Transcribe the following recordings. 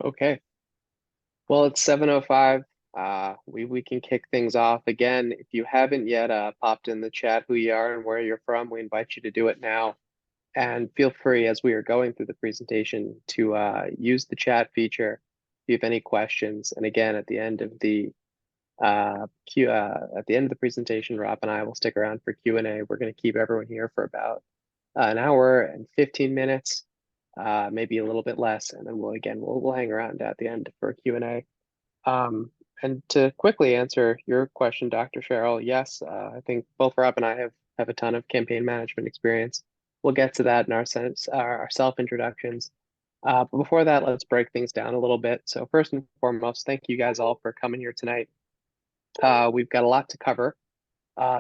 Okay. Well, it's 7:05. We can kick things off again. If you haven't yet popped in the chat who you are and where you're from, we invite you to do it now. And feel free as we are going through the presentation to use the chat feature if you have any questions. And again, at the end of the presentation, Rob and I will stick around for Q&A. We're going to keep everyone here for about an hour and 15 minutes, maybe a little bit less, and then we'll hang around at the end for Q&A. And to quickly answer your question, Dr. Cheryl, yes, I think both Rob and I have a ton of campaign management experience. We'll get to that in our self introductions. But before that, let's break things down a little bit. So first and foremost, thank you guys all for coming here tonight. We've got a lot to cover,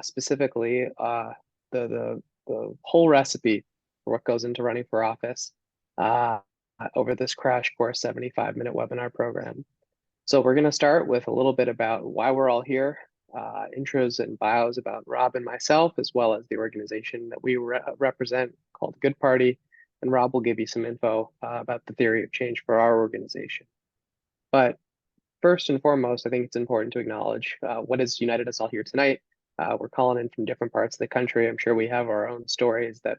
specifically the whole recipe for what goes into running for office over this crash course 75-minute webinar program. So we're going to start with a little bit about why we're all here, intros and bios about Rob and myself, as well as the organization that we represent called Good Party. And Rob will give you some info about the theory of change for our organization. But first and foremost, I think it's important to acknowledge what has united us all here tonight. We're calling in from different parts of the country. I'm sure we have our own stories that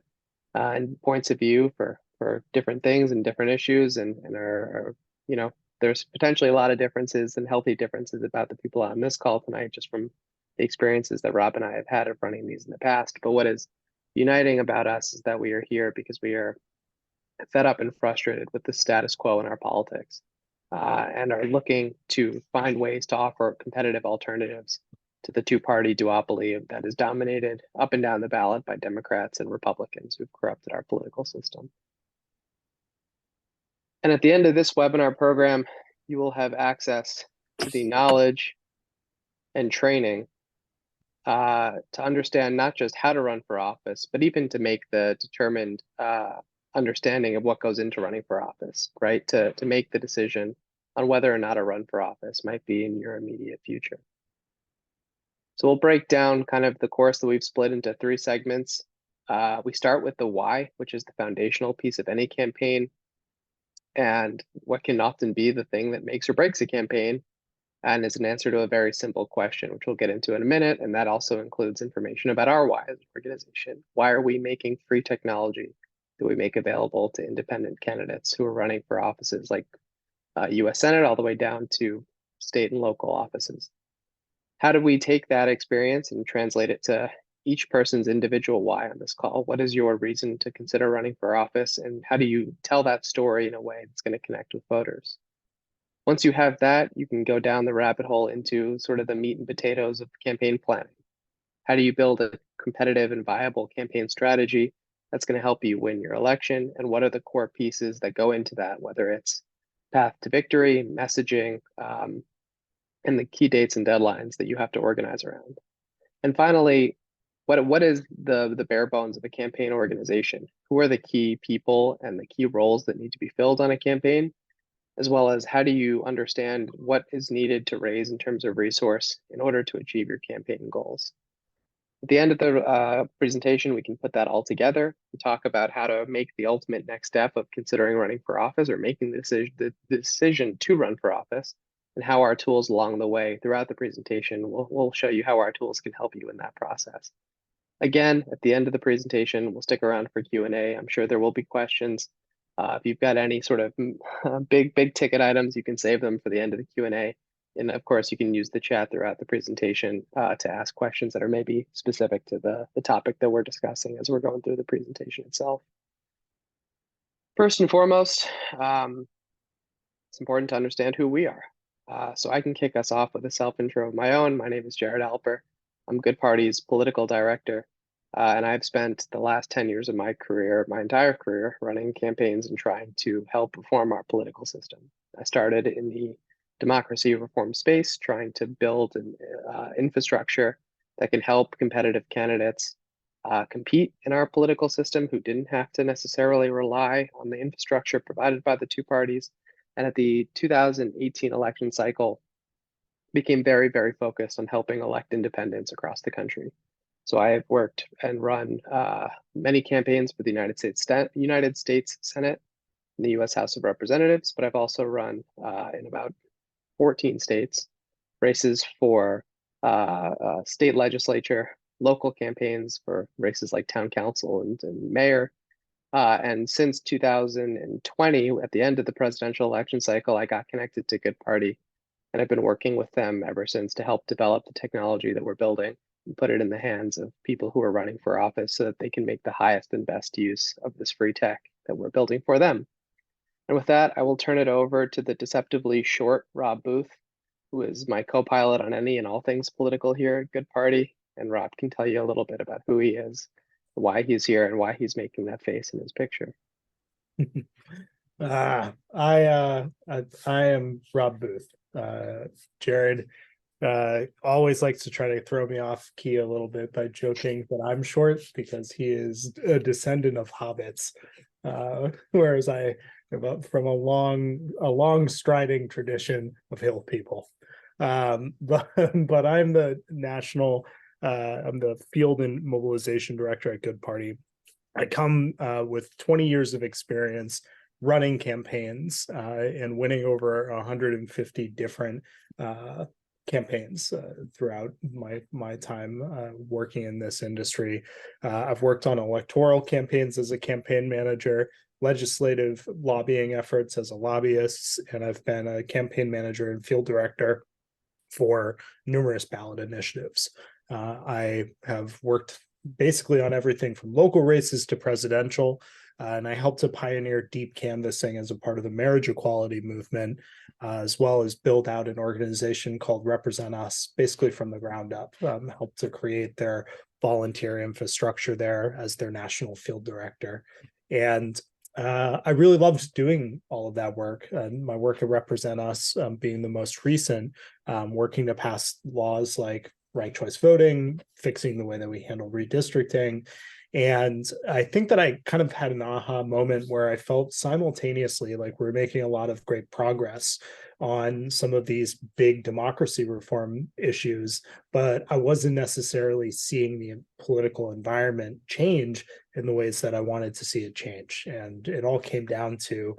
and points of view for different things and different issues, and are there's potentially a lot of differences and healthy differences about the people on this call tonight, just from the experiences that Rob and I have had of running these in the past. But what is uniting about us is that we are here because we are fed up and frustrated with the status quo in our politics, and are looking to find ways to offer competitive alternatives to the two-party duopoly that is dominated up and down the ballot by Democrats and Republicans who've corrupted our political system. And at the end of this webinar program, you will have access to the knowledge and training to understand not just how to run for office, but even to make the determined understanding of what goes into running for office, right? To make the decision on whether or not a run for office might be in your immediate future. So we'll break down kind of the course that we've split into 3 segments. We start with the why, which is the foundational piece of any campaign, and what can often be the thing that makes or breaks a campaign, and is an answer to a very simple question, which we'll get into in a minute. And that also includes information about our why as an organization. Why are we making free technology that we make available to independent candidates who are running for offices like US Senate all the way down to state and local offices? How do we take that experience and translate it to each person's individual why on this call? What is your reason to consider running for office? And how do you tell that story in a way that's going to connect with voters? Once you have that, you can go down the rabbit hole into sort of the meat and potatoes of campaign planning. How do you build a competitive and viable campaign strategy that's going to help you win your election? And what are the core pieces that go into that, whether it's path to victory, messaging, and the key dates and deadlines that you have to organize around? And finally, what is the bare bones of a campaign organization? Who are the key people and the key roles that need to be filled on a campaign? As well as how do you understand what is needed to raise in terms of resource in order to achieve your campaign goals? At the end of the presentation, we can put that all together and talk about how to make the ultimate next step of considering running for office or making the decision to run for office, and how our tools along the way throughout the presentation will show you how our tools can help you in that process. Again, at the end of the presentation, we'll stick around for Q&A. I'm sure there will be questions. If you've got any sort of big ticket items, you can save them for the end of the Q&A. And of course, you can use the chat throughout the presentation to ask questions that are maybe specific to the topic that we're discussing as we're going through the presentation itself. First and foremost, it's important to understand who we are. So I can kick us off with a self-intro of my own. My name is Jared Alper. I'm Good Party's political director. And I've spent the last 10 years of my career, my entire career, running campaigns and trying to help reform our political system. I started in the democracy reform space, trying to build an infrastructure that can help competitive candidates compete in our political system who didn't have to necessarily rely on the infrastructure provided by the two parties. And at the 2018 election cycle, became very, very focused on helping elect independents across the country. So I have worked and run many campaigns for the United States Senate, in the US House of Representatives, but I've also run in about 14 states, races for state legislature, local campaigns for races like town council and mayor. And since 2020, at the end of the presidential election cycle, I got connected to Good Party, and I've been working with them ever since to help develop the technology that we're building and put it in the hands of people who are running for office so that they can make the highest and best use of this free tech that we're building for them. And with that, I will turn it over to the deceptively short Rob Booth, who is my co-pilot on any and all things political here at Good Party. And Rob can tell you a little bit about who he is, why he's here, and why he's making that face in his picture. I am Rob Booth. Jared always likes to try to throw me off key a little bit by joking that I'm short because he is a descendant of hobbits, whereas I am from a long striding tradition of hill people. But I'm the national. I'm the field and mobilization director at Good Party. I come with 20 years of experience running campaigns and winning over 150 different campaigns throughout my time working in this industry. I've worked on electoral campaigns as a campaign manager, legislative lobbying efforts as a lobbyist, and I've been a campaign manager and field director for numerous ballot initiatives. I have worked basically on everything from local races to presidential. And I helped to pioneer deep canvassing as a part of the marriage equality movement, as well as build out an organization called Represent Us, basically from the ground up, helped to create their volunteer infrastructure there as their national field director. And I really loved doing all of that work. My work at Represent Us being the most recent, working to pass laws like ranked choice voting, fixing the way that we handle redistricting. And I think that I kind of had an aha moment where I felt simultaneously like we're making a lot of great progress on some of these big democracy reform issues, but I wasn't necessarily seeing the political environment change in the ways that I wanted to see it change. And it all came down to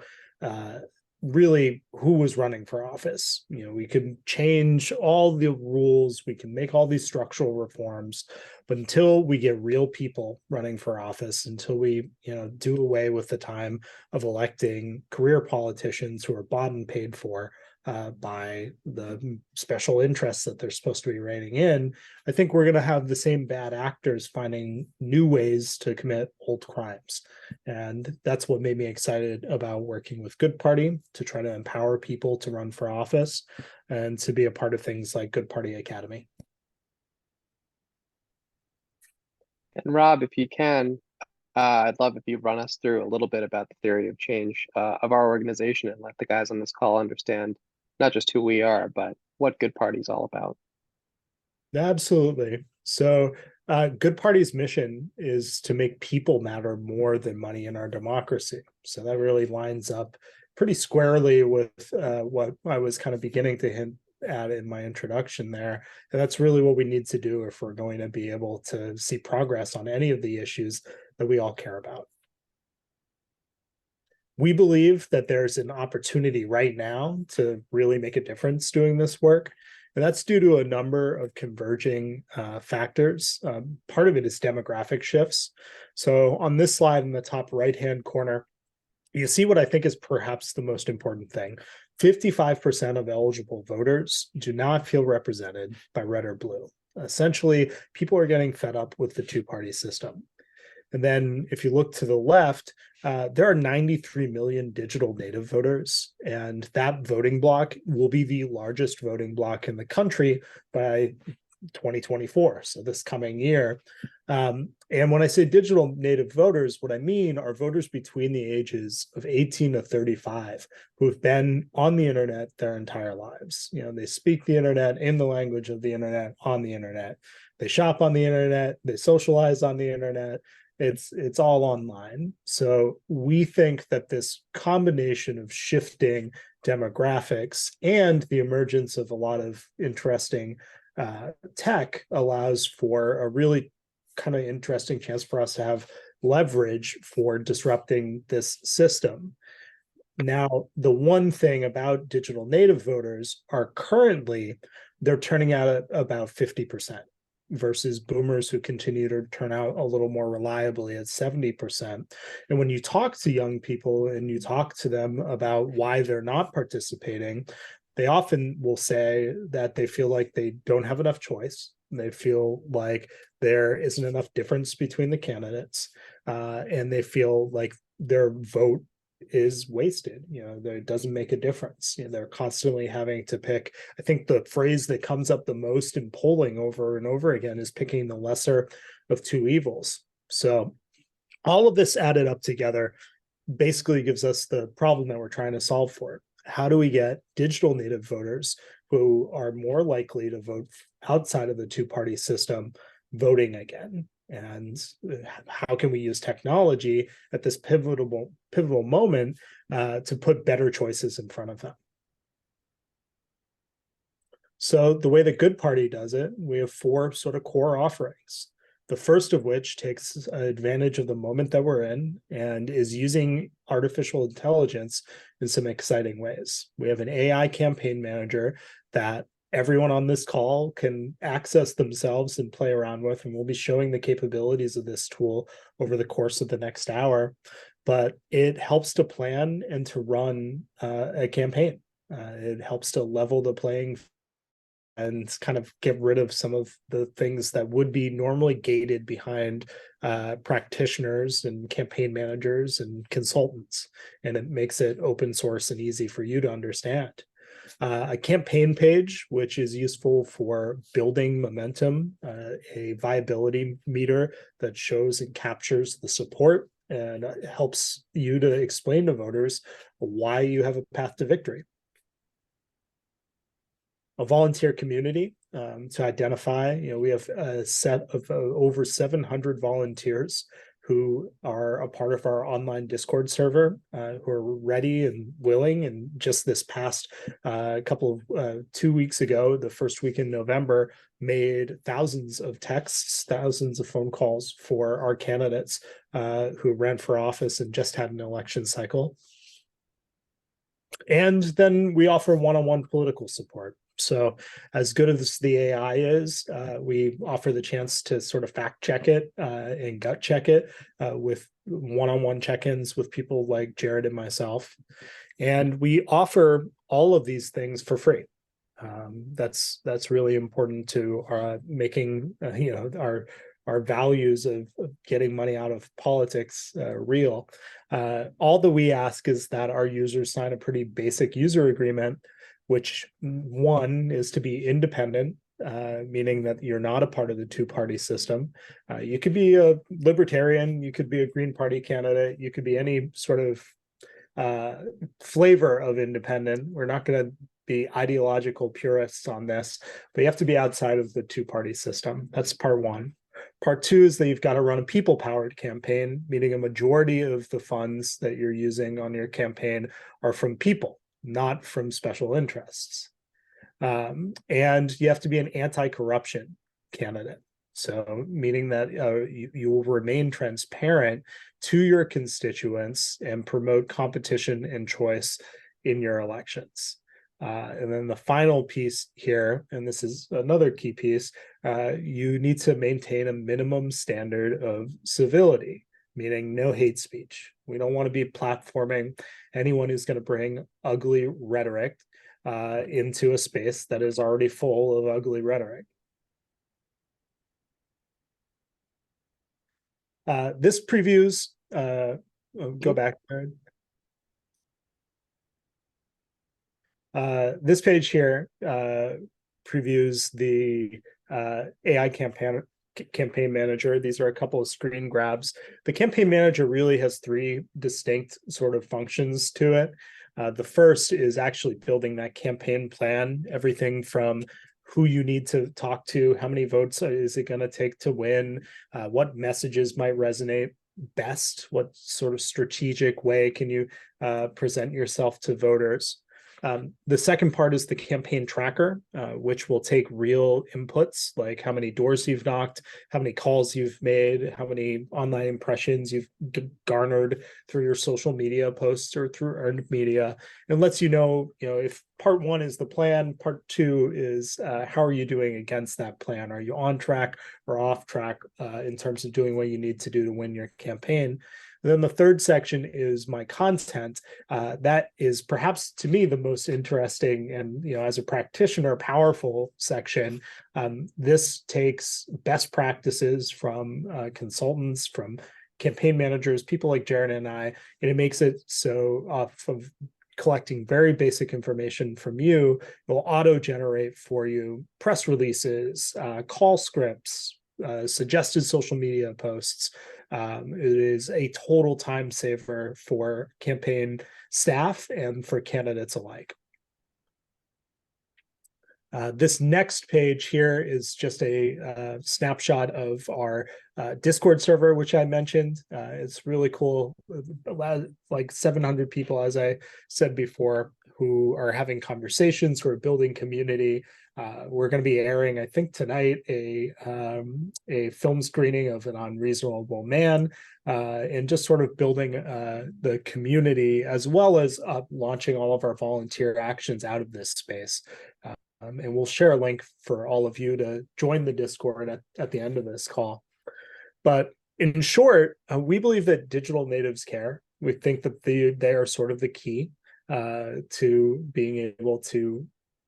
really who was running for office. We can change all the rules, we can make all these structural reforms, but until we get real people running for office, until we do away with the time of electing career politicians who are bought and paid for by the special interests that they're supposed to be reining in, I think we're going to have the same bad actors finding new ways to commit old crimes. And that's what made me excited about working with Good Party, to try to empower people to run for office and to be a part of things like Good Party Academy. And Rob, if you can, I'd love if you run us through a little bit about the theory of change of our organization and let the guys on this call understand not just who we are, but what Good Party is all about. Absolutely. So Good Party's mission is to make people matter more than money in our democracy. So that really lines up pretty squarely with what I was kind of beginning to hint at in my introduction there. And that's really what we need to do if we're going to be able to see progress on any of the issues that we all care about. We believe that there's an opportunity right now to really make a difference doing this work. And that's due to a number of converging factors. Part of it is demographic shifts. So on this slide in the top right-hand corner, you see what I think is perhaps the most important thing. 55% of eligible voters do not feel represented by red or blue. Essentially, people are getting fed up with the two-party system. And then if you look to the left, there are 93 million digital native voters, and that voting bloc will be the largest voting bloc in the country by 2024, so this coming year. And when I say digital native voters, what I mean are voters between the ages of 18 to 35 who have been on the internet their entire lives. They speak the internet in the language of the internet on the internet. They shop on the internet, they socialize on the internet. It's all online. So we think that this combination of shifting demographics and the emergence of a lot of interesting tech allows for a really kind of interesting chance for us to have leverage for disrupting this system. Now, the one thing about digital native voters are currently they're turning out at about 50% versus boomers who continue to turn out a little more reliably at 70%. And when you talk to young people and you talk to them about why they're not participating, they often will say that they feel like they don't have enough choice. They feel like there isn't enough difference between the candidates, and they feel like their vote is wasted. It doesn't make a difference. They're constantly having to pick. I think the phrase that comes up the most in polling over and over again is picking the lesser of two evils. So all of this added up together basically gives us the problem that we're trying to solve for. How do we get digital native voters who are more likely to vote outside of the two-party system voting again? And how can we use technology at this pivotal moment to put better choices in front of them? So the way the Good Party does it, we have four sort of core offerings. The first of which takes advantage of the moment that we're in and is using artificial intelligence in some exciting ways. We have an AI campaign manager that everyone on this call can access themselves and play around with, and we'll be showing the capabilities of this tool over the course of the next hour. But it helps to plan and to run a campaign. It helps to level the playing and kind of get rid of some of the things that would be normally gated behind practitioners and campaign managers and consultants. And it makes it open source and easy for you to understand. A campaign page, which is useful for building momentum, a viability meter that shows and captures the support and helps you to explain to voters why you have a path to victory. A volunteer community to identify. We have a set of over 700 volunteers who are a part of our online Discord server, who are ready and willing. And just this past couple of 2 weeks ago, the first week in November, made thousands of texts, thousands of phone calls for our candidates who ran for office and just had an election cycle. And then we offer one-on-one political support. So as good as the AI is, we offer the chance to sort of fact check it and gut check it with one-on-one check-ins with people like Jared and myself. And we offer all of these things for free. That's really important to making our values of getting money out of politics real. All that we ask is that our users sign a pretty basic user agreement, which one is to be independent, meaning that you're not a part of the two-party system. You could be a libertarian, you could be a Green Party candidate, you could be any sort of flavor of independent. We're not going to be ideological purists on this, but you have to be outside of the two-party system. That's part one. Part two is that you've got to run a people-powered campaign, meaning a majority of the funds that you're using on your campaign are from people, not from special interests. And you have to be an anti-corruption candidate. So meaning that you will remain transparent to your constituents and promote competition and choice in your elections. And then the final piece here, and this is another key piece, you need to maintain a minimum standard of civility, meaning no hate speech. We don't want to be platforming anyone who's going to bring ugly rhetoric into a space that is already full of ugly rhetoric. This previews, go back. This page here previews the AI campaign manager. These are a couple of screen grabs. The campaign manager really has three distinct sort of functions to it. The first is actually building that campaign plan, everything from who you need to talk to, how many votes is it going to take to win, what messages might resonate best, what sort of strategic way can you present yourself to voters. The second part is the campaign tracker, which will take real inputs like how many doors you've knocked, how many calls you've made, how many online impressions you've garnered through your social media posts or through earned media, and lets you know, if part one is the plan, part two is how are you doing against that plan? Are you on track or off track in terms of doing what you need to do to win your campaign? Then the third section is my content. That is perhaps to me the most interesting and, as a practitioner, powerful section. This takes best practices from consultants, from campaign managers, people like Jared and I, and it makes it so off of collecting very basic information from you, it will auto-generate for you press releases, call scripts, suggested social media posts. It is a total time saver for campaign staff and for candidates alike. This next page here is just a snapshot of our Discord server, which I mentioned. It's really cool. Like 700 people, as I said before, who are having conversations, who are building community. We're going to be airing, I think, tonight a film screening of An Unreasonable Man, and just sort of building the community, as well as launching all of our volunteer actions out of this space. And we'll share a link for all of you to join the Discord at the end of this call. But in short, we believe that digital natives care. We think that they are sort of the key to being able to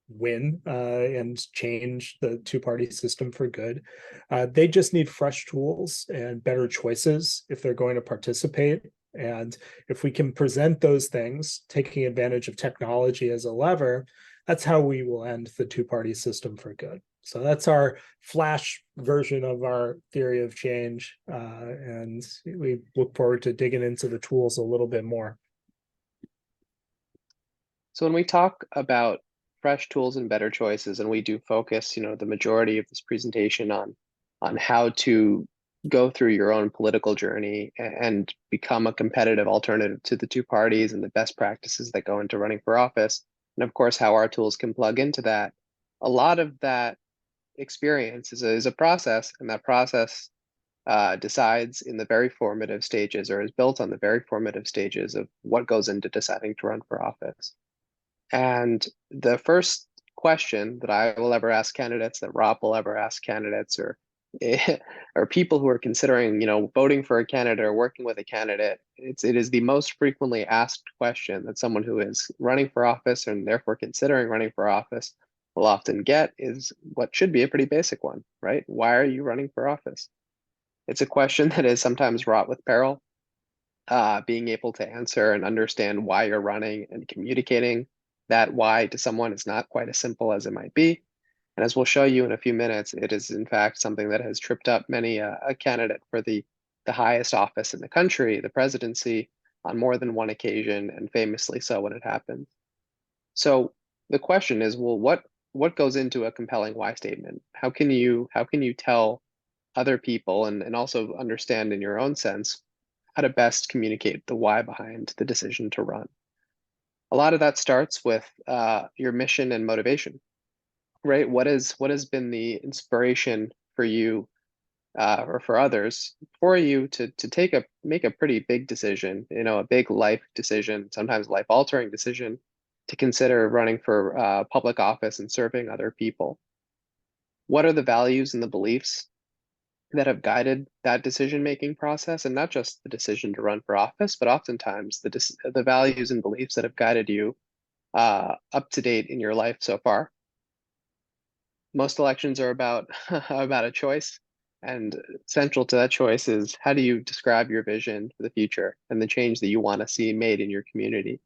win and change the two-party system for good. They just need fresh tools and better choices if they're going to participate. And if we can present those things, taking advantage of technology as a lever, that's how we will end the two-party system for good. So that's our flash version of our theory of change. And we look forward to digging into the tools a little bit more. So when we talk about fresh tools and better choices, and we do focus, the majority of this presentation on how to go through your own political journey and become a competitive alternative to the two parties and the best practices that go into running for office, and of course how our tools can plug into that. A lot of that experience is a process, and that process decides in the very formative stages, or is built on the very formative stages of what goes into deciding to run for office. And the first question that I will ever ask candidates, that Rob will ever ask candidates, or people who are considering, voting for a candidate or working with a candidate, it is the most frequently asked question that someone who is running for office and therefore considering running for office will often get, is what should be a pretty basic one, right? Why are you running for office? It's a question that is sometimes wrought with peril. Being able to answer and understand why you're running and communicating that why to someone is not quite as simple as it might be. And as we'll show you in a few minutes, it is in fact something that has tripped up many a candidate for the highest office in the country, the presidency, on more than one occasion, and famously so when it happens. So the question is, well, what goes into a compelling why statement? How can you tell other people and also understand in your own sense how to best communicate the why behind the decision to run? A lot of that starts with your mission and motivation, right? What has been the inspiration for you or for others for you to make a pretty big decision, a big life decision, sometimes life altering decision, to consider running for public office and serving other people? What are the values and the beliefs that have guided that decision-making process, and not just the decision to run for office, but oftentimes the values and beliefs that have guided you up to date in your life so far? Most elections are about about a choice, and central to that choice is, how do you describe your vision for the future and the change that you want to see made in your community?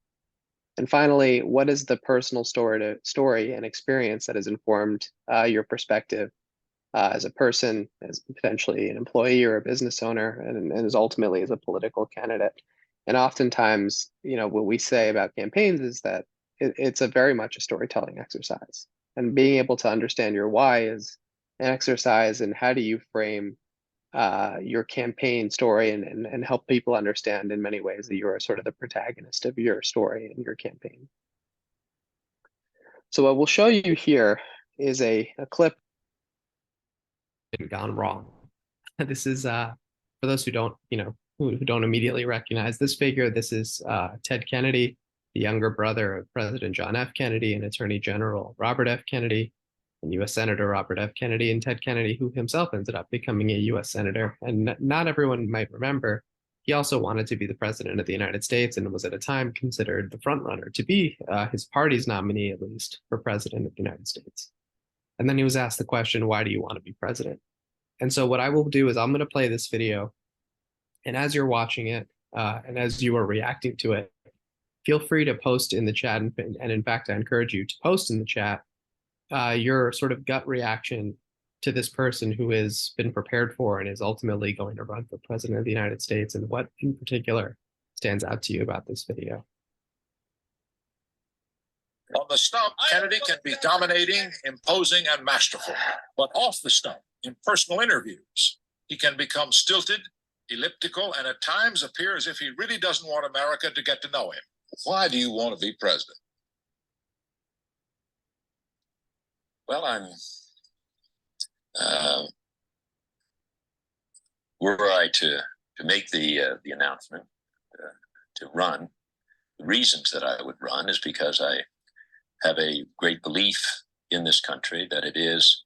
And finally, what is the personal story and experience that has informed your perspective as a person, as potentially an employee or a business owner, and as ultimately as a political candidate? And oftentimes, what we say about campaigns is that it's a very much a storytelling exercise. And being able to understand your why is an exercise in how do you frame your campaign story and help people understand in many ways that you are sort of the protagonist of your story and your campaign. So what we'll show you here is a clip gone wrong. This is for those who don't, who don't immediately recognize this figure, this is Ted Kennedy, the younger brother of President John F. Kennedy and Attorney General Robert F. Kennedy, and U.S. Senator Robert F. Kennedy, and Ted Kennedy, who himself ended up becoming a U.S. Senator. And not everyone might remember, he also wanted to be the president of the United States and was at a time considered the front runner to be his party's nominee, at least, for president of the United States. And then he was asked the question, why do you want to be president? And so what I will do is I'm going to play this video. And as you're watching it, and as you are reacting to it, feel free to post in the chat. And in fact, I encourage you to post in the chat your sort of gut reaction to this person who has been prepared for and is ultimately going to run for president of the United States, and what in particular stands out to you about this video. On the stump, Kennedy can be dominating, imposing, and masterful. But off the stump, in personal interviews, he can become stilted, elliptical, and at times appear as if he really doesn't want America to get to know him. Why do you want to be president? Well, were I to make the announcement to run, the reasons that I would run is because I have a great belief in this country that there's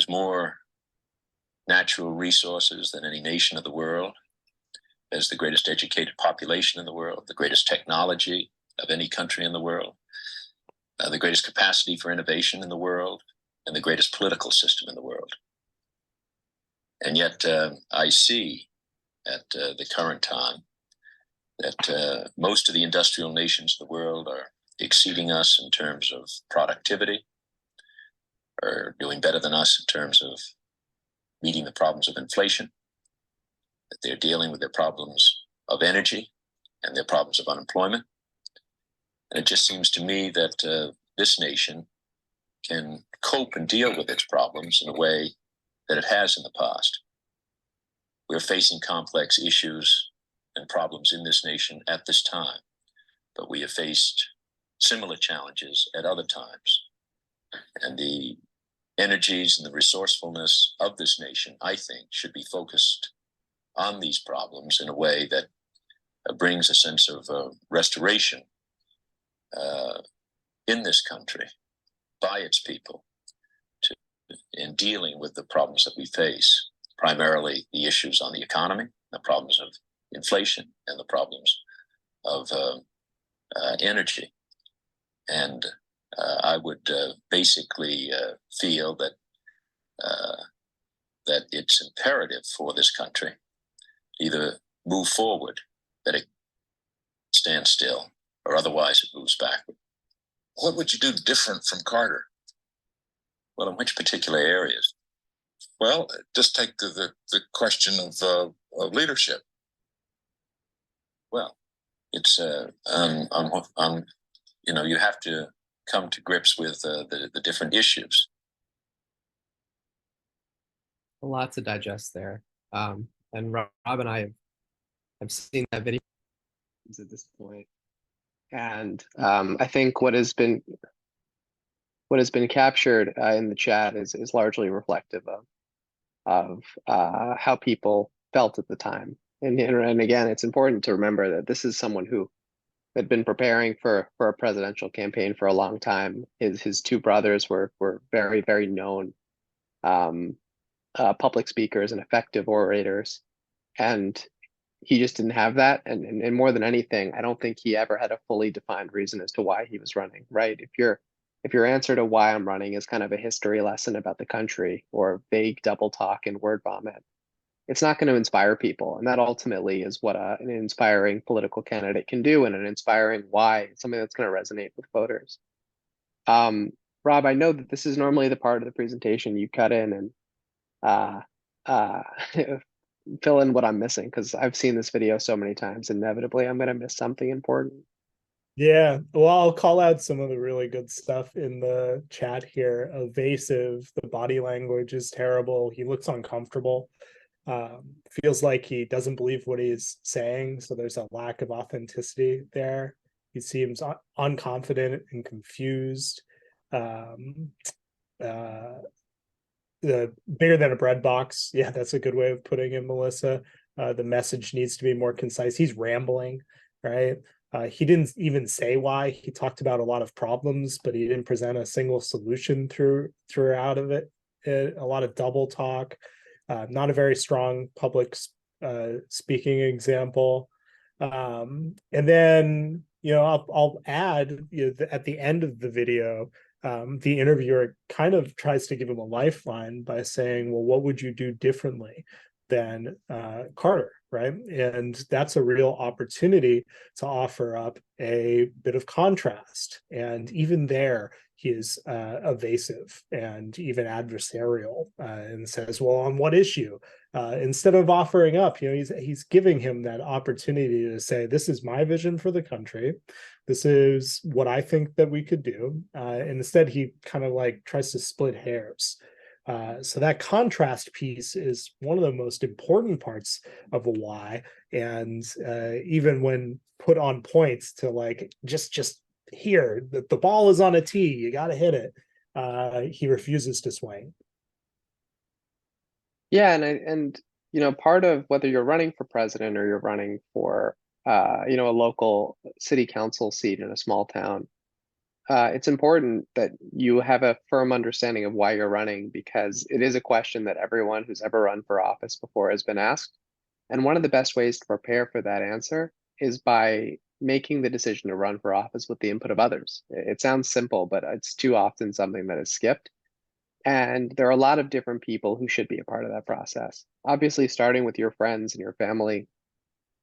more natural resources than any nation of the world, has the greatest educated population in the world, the greatest technology of any country in the world, the greatest capacity for innovation in the world, and the greatest political system in the world. And yet I see at the current time that most of the industrial nations of the world are exceeding us in terms of productivity, are doing better than us in terms of meeting the problems of inflation, that they're dealing with their problems of energy and their problems of unemployment. And it just seems to me that this nation can cope and deal with its problems in a way that it has in the past. We're facing complex issues and problems in this nation at this time, but we have faced similar challenges at other times. And the energies and the resourcefulness of this nation, I think, should be focused on these problems in a way that brings a sense of restoration in this country by its people in dealing with the problems that we face, primarily the issues on the economy, the problems of inflation, and the problems of energy. And I would basically feel that that it's imperative for this country to either move forward, that it stands still, or otherwise it moves backward. What would you do different from Carter? Well, in which particular areas? Well, just take the question of leadership. Well, it's you have to come to grips with the different issues. A lot to digest there. And Rob and I have seen that video at this point. And I think what has been captured in the chat is largely reflective of how people felt at the time. And again, it's important to remember that this is someone who had been preparing for a presidential campaign for a long time. His two brothers were very, very known public speakers and effective orators, and he just didn't have that. And more than anything, I don't think he ever had a fully defined reason as to why he was running, right? If your answer to why I'm running is kind of a history lesson about the country or vague double talk and word vomit, it's not going to inspire people. And that ultimately is what an inspiring political candidate can do, and an inspiring why, something that's going to resonate with voters. Rob, I know that this is normally the part of the presentation you cut in and fill in what I'm missing, because I've seen this video so many times. Inevitably, I'm going to miss something important. Yeah, well, I'll call out some of the really good stuff in the chat here. Evasive, the body language is terrible. He looks uncomfortable. Feels like he doesn't believe what he's saying, so there's a lack of authenticity there. He seems unconfident and confused. um, the bigger than a bread box. Yeah, that's a good way of putting it, Melissa. The message needs to be more concise. He's rambling, right? He didn't even say why. He talked about a lot of problems, but he didn't present a single solution throughout of it. A lot of double talk, not a very strong public speaking example. And then, I'll add, at the end of the video, the interviewer kind of tries to give him a lifeline by saying, well, what would you do differently than Carter, right? And that's a real opportunity to offer up a bit of contrast. And even there, he is evasive and even adversarial, and says, well, on what issue? Instead of offering up, he's giving him that opportunity to say, this is my vision for the country. This is what I think that we could do. And instead, he kind of like tries to split hairs. So that contrast piece is one of the most important parts of a why. And even when put on points to like, just here, the ball is on a tee, you got to hit it. He refuses to swing. Yeah, and part of whether you're running for president or you're running for a local city council seat in a small town, it's important that you have a firm understanding of why you're running, because it is a question that everyone who's ever run for office before has been asked. And one of the best ways to prepare for that answer is by making the decision to run for office with the input of others. It sounds simple, but it's too often something that is skipped. And there are a lot of different people who should be a part of that process. Obviously, starting with your friends and your family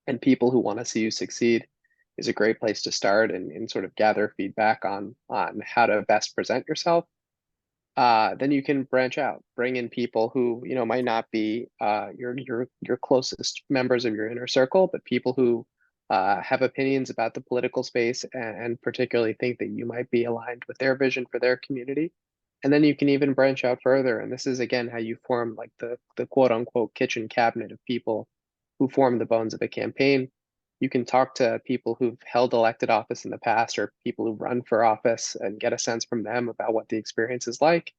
and people who want to see you succeed is a great place to start and sort of gather feedback on how to best present yourself. Then you can branch out, bring in people who might not be your closest members of your inner circle, but people who have opinions about the political space and particularly think that you might be aligned with their vision for their community. And then you can even branch out further. And this is again how you form like the quote unquote kitchen cabinet of people who form the bones of a campaign. You can talk to people who've held elected office in the past or people who've run for office and get a sense from them about what the experience is like.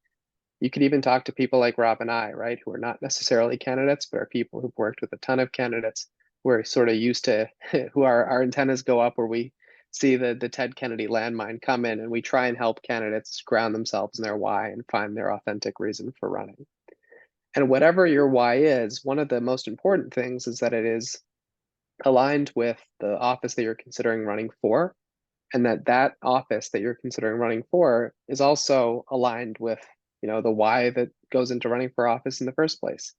You could even talk to people like Rob and I, right, who are not necessarily candidates, but are people who've worked with a ton of candidates who are sort of used to, who our antennas go up where we see the Ted Kennedy landmine come in, and we try and help candidates ground themselves in their why and find their authentic reason for running. And whatever your why is, one of the most important things is that it is aligned with the office that you're considering running for, and that office that you're considering running for is also aligned with the why that goes into running for office in the first place.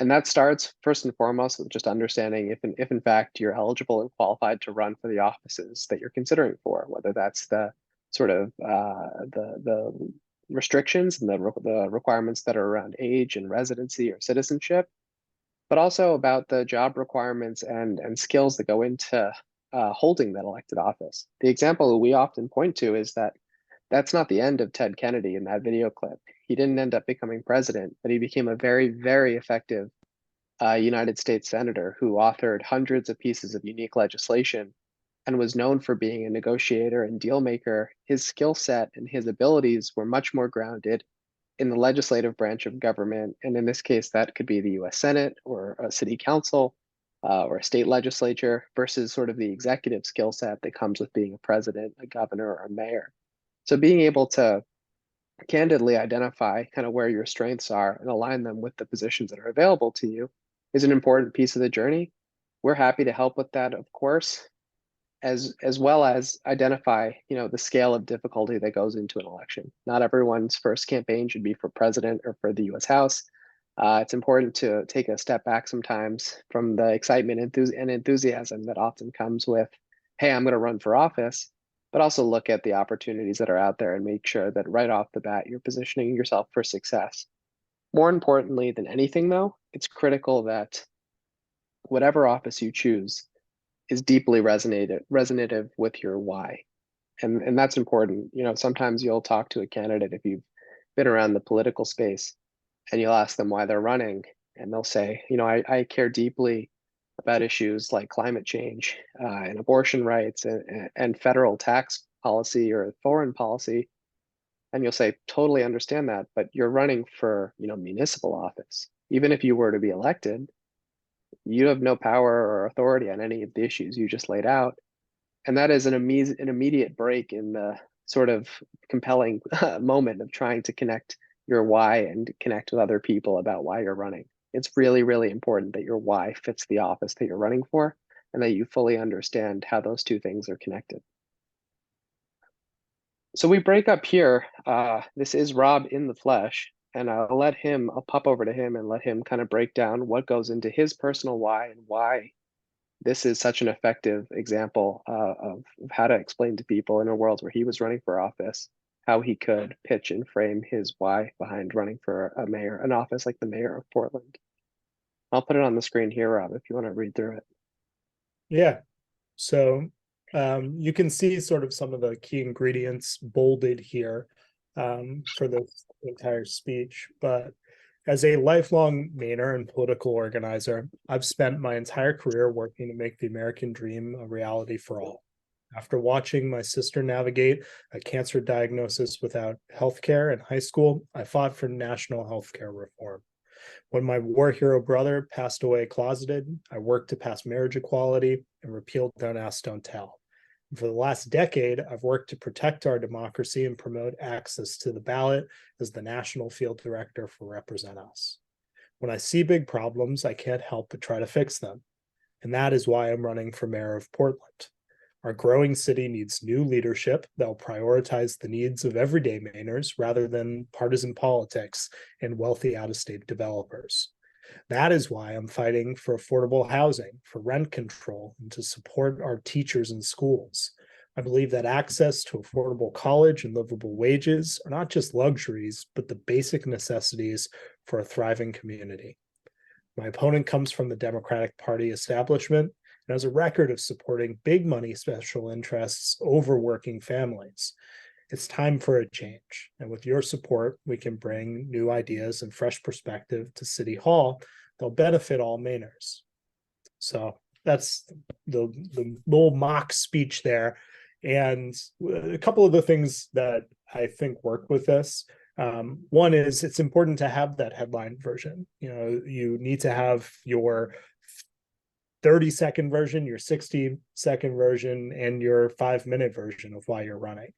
And that starts first and foremost with just understanding if in fact you're eligible and qualified to run for the offices that you're considering for, whether that's the sort of the restrictions and the requirements that are around age and residency or citizenship, but also about the job requirements and skills that go into holding that elected office. The example we often point to is that that's not the end of Ted Kennedy in that video clip. He didn't end up becoming president, but he became a very, very effective United States senator who authored hundreds of pieces of unique legislation and was known for being a negotiator and deal maker. His skill set and his abilities were much more grounded in the legislative branch of government. And in this case, that could be the US Senate or a city council or a state legislature versus sort of the executive skill set that comes with being a president, a governor, or a mayor. So being able to candidly identify kind of where your strengths are and align them with the positions that are available to you is an important piece of the journey. We're happy to help with that, of course, as well as identify, the scale of difficulty that goes into an election. Not everyone's first campaign should be for president or for the US House. It's important to take a step back sometimes from the excitement and enthusiasm that often comes with, hey, I'm going to run for office, but also look at the opportunities that are out there and make sure that right off the bat, you're positioning yourself for success. More importantly than anything, though, it's critical that whatever office you choose is deeply resonative with your why. And that's important. Sometimes you'll talk to a candidate if you've been around the political space and you'll ask them why they're running, and they'll say, I care deeply about issues like climate change and abortion rights and federal tax policy or foreign policy. And you'll say, totally understand that, but you're running for, municipal office. Even if you were to be elected, you have no power or authority on any of the issues you just laid out. And that is an immediate break in the sort of compelling moment of trying to connect your why and connect with other people about why you're running. It's really, really important that your why fits the office that you're running for and that you fully understand how those two things are connected. So we break up here. This is Rob in the flesh, and I'll pop over to him and let him kind of break down what goes into his personal why and why this is such an effective example of how to explain to people in a world where he was running for office, how he could pitch and frame his why behind running for an office like the mayor of Portland. I'll put it on the screen here, Rob, if you want to read through it. Yeah. So you can see sort of some of the key ingredients bolded here for this entire speech. But as a lifelong Mainer and political organizer, I've spent my entire career working to make the American dream a reality for all. After watching my sister navigate a cancer diagnosis without healthcare in high school, I fought for national healthcare reform. When my war hero brother passed away closeted, I worked to pass marriage equality and repeal Don't Ask, Don't Tell. And for the last decade, I've worked to protect our democracy and promote access to the ballot as the national field director for Represent Us. When I see big problems, I can't help but try to fix them. And that is why I'm running for mayor of Portland. Our growing city needs new leadership that will prioritize the needs of everyday Mainers rather than partisan politics and wealthy out-of-state developers. That is why I'm fighting for affordable housing, for rent control, and to support our teachers and schools. I believe that access to affordable college and livable wages are not just luxuries, but the basic necessities for a thriving community. My opponent comes from the Democratic Party establishment and has a record of supporting big money special interests over working families. It's time for a change. And with your support, we can bring new ideas and fresh perspective to City Hall that'll benefit all Mainers. So that's the little mock speech there. And a couple of the things that I think work with this. One is it's important to have that headline version. You need to have your 30-second version, your 60-second version, and your 5-minute version of why you're running.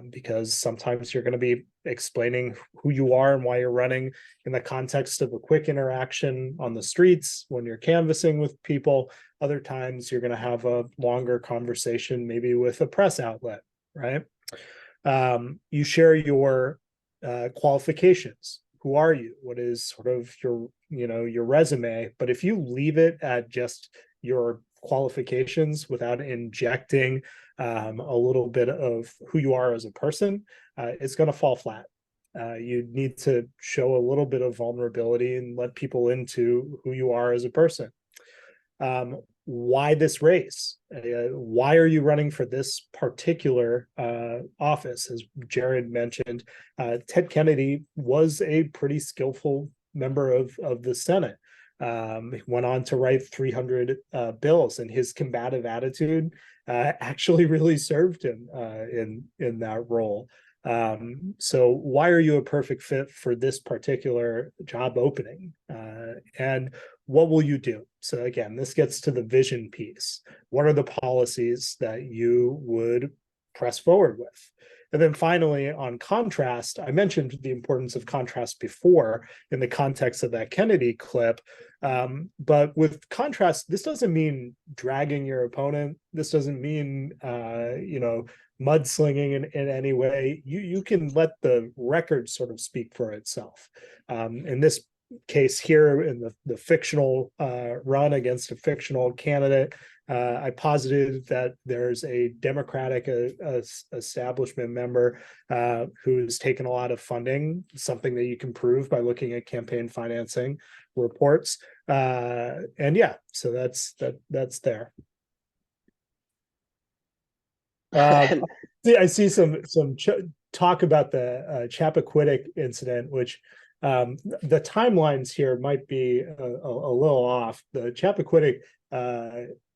Because sometimes you're going to be explaining who you are and why you're running in the context of a quick interaction on the streets when you're canvassing with people. Other times you're going to have a longer conversation, maybe with a press outlet, right? You share your qualifications. Who are you? What is sort of your resume? But if you leave it at just your qualifications without injecting a little bit of who you are as a person, it's going to fall flat. You need to show a little bit of vulnerability and let people into who you are as a person. Why this race? Why are you running for this particular office? As Jared mentioned, Ted Kennedy was a pretty skillful member of the Senate. He went on to write 300 bills, and his combative attitude actually really served him in that role. So why are you a perfect fit for this particular job opening? And what will you do? So again, this gets to the vision piece. What are the policies that you would press forward with? And then finally, on contrast, I mentioned the importance of contrast before in the context of that Kennedy clip. But with contrast, this doesn't mean dragging your opponent. This doesn't mean, mudslinging in any way. You can let the record sort of speak for itself. In this case here, in the fictional run against a fictional candidate, I posited that there's a Democratic establishment member who's taken a lot of funding, something that you can prove by looking at campaign financing reports. And yeah, so that's there. I see some talk about the Chappaquiddick incident, which the timelines here might be a little off. The Chappaquiddick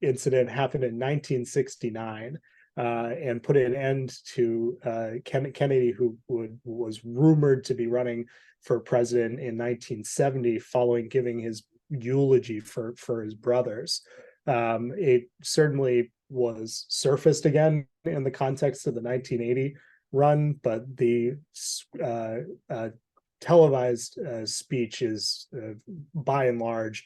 incident happened in 1969. and put an end to Kennedy, who was rumored to be running for president in 1970, following giving his eulogy for his brothers. It certainly was surfaced again in the context of the 1980 run, but the televised speech is by and large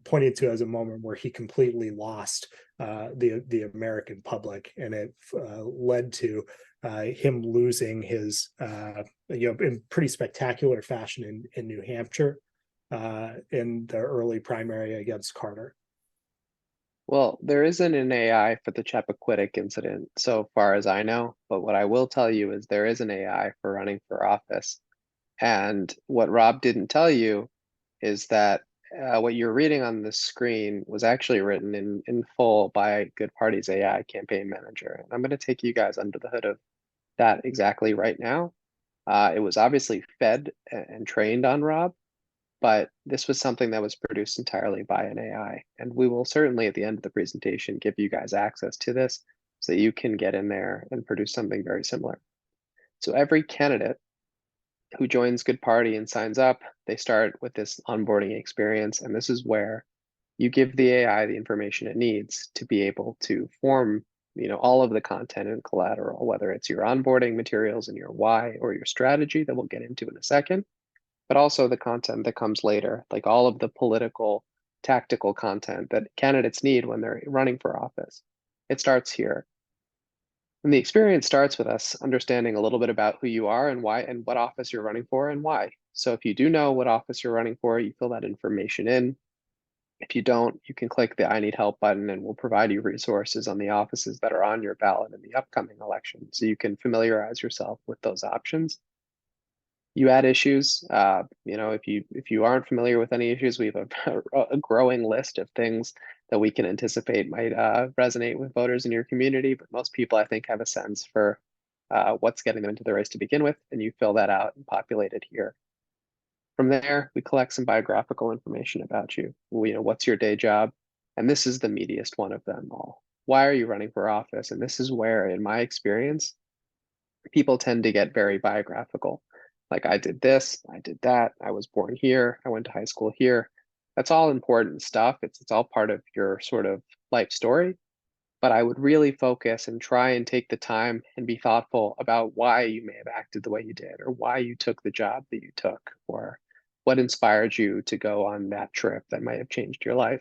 pointed to as a moment where he completely lost the American public, and it led to him losing his in pretty spectacular fashion in New Hampshire in the early primary against Carter. Well, there isn't an AI for the Chappaquiddick incident, so far as I know, but what I will tell you is there is an AI for running for office. And what Rob didn't tell you is that what you're reading on the screen was actually written in full by Good Party's AI campaign manager. And I'm going to take you guys under the hood of that exactly right now. It was obviously fed and trained on Rob, but this was something that was produced entirely by an AI. And we will certainly at the end of the presentation give you guys access to this so that you can get in there and produce something very similar. So every candidate who joins Good Party and signs up, they start with this onboarding experience. And this is where you give the AI the information it needs to be able to form, all of the content and collateral, whether it's your onboarding materials and your why or your strategy that we'll get into in a second, but also the content that comes later, like all of the political, tactical content that candidates need when they're running for office. It starts here. And the experience starts with us understanding a little bit about who you are and why and what office you're running for and why. So if you do know what office you're running for, you fill that information in. If you don't, you can click the I need help button and we'll provide you resources on the offices that are on your ballot in the upcoming election. So you can familiarize yourself with those options. You add issues. If you aren't familiar with any issues, we have a growing list of things that we can anticipate might resonate with voters in your community. But most people, I think, have a sense for what's getting them into the race to begin with, and you fill that out and populate it here. From there, we collect some biographical information about you. What's your day job? And this is the meatiest one of them all. Why are you running for office? And this is where, in my experience, people tend to get very biographical. Like, I did this, I did that, I was born here, I went to high school here. That's all important stuff. It's all part of your sort of life story. But I would really focus and try and take the time and be thoughtful about why you may have acted the way you did, or why you took the job that you took, or what inspired you to go on that trip that might have changed your life.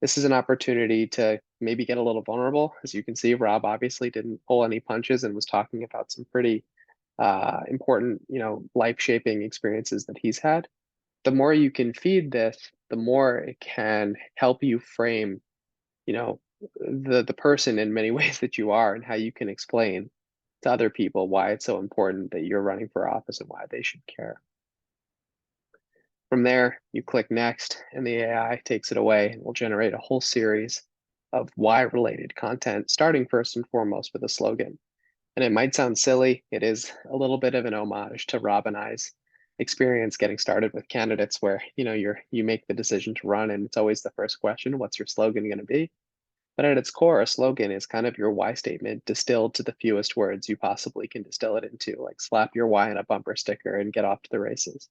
This is an opportunity to maybe get a little vulnerable. As you can see, Rob obviously didn't pull any punches and was talking about some pretty important, life-shaping experiences that he's had. The more you can feed this, the more it can help you frame, the person in many ways that you are, and how you can explain to other people why it's so important that you're running for office and why they should care. From there, you click next and the AI takes it away and will generate a whole series of why related content, starting first and foremost with a slogan. And it might sound silly. It is a little bit of an homage to Rob and I's experience getting started with candidates where, you make the decision to run and it's always the first question, what's your slogan going to be? But at its core, a slogan is kind of your why statement distilled to the fewest words you possibly can distill it into, like slap your why on a bumper sticker and get off to the races.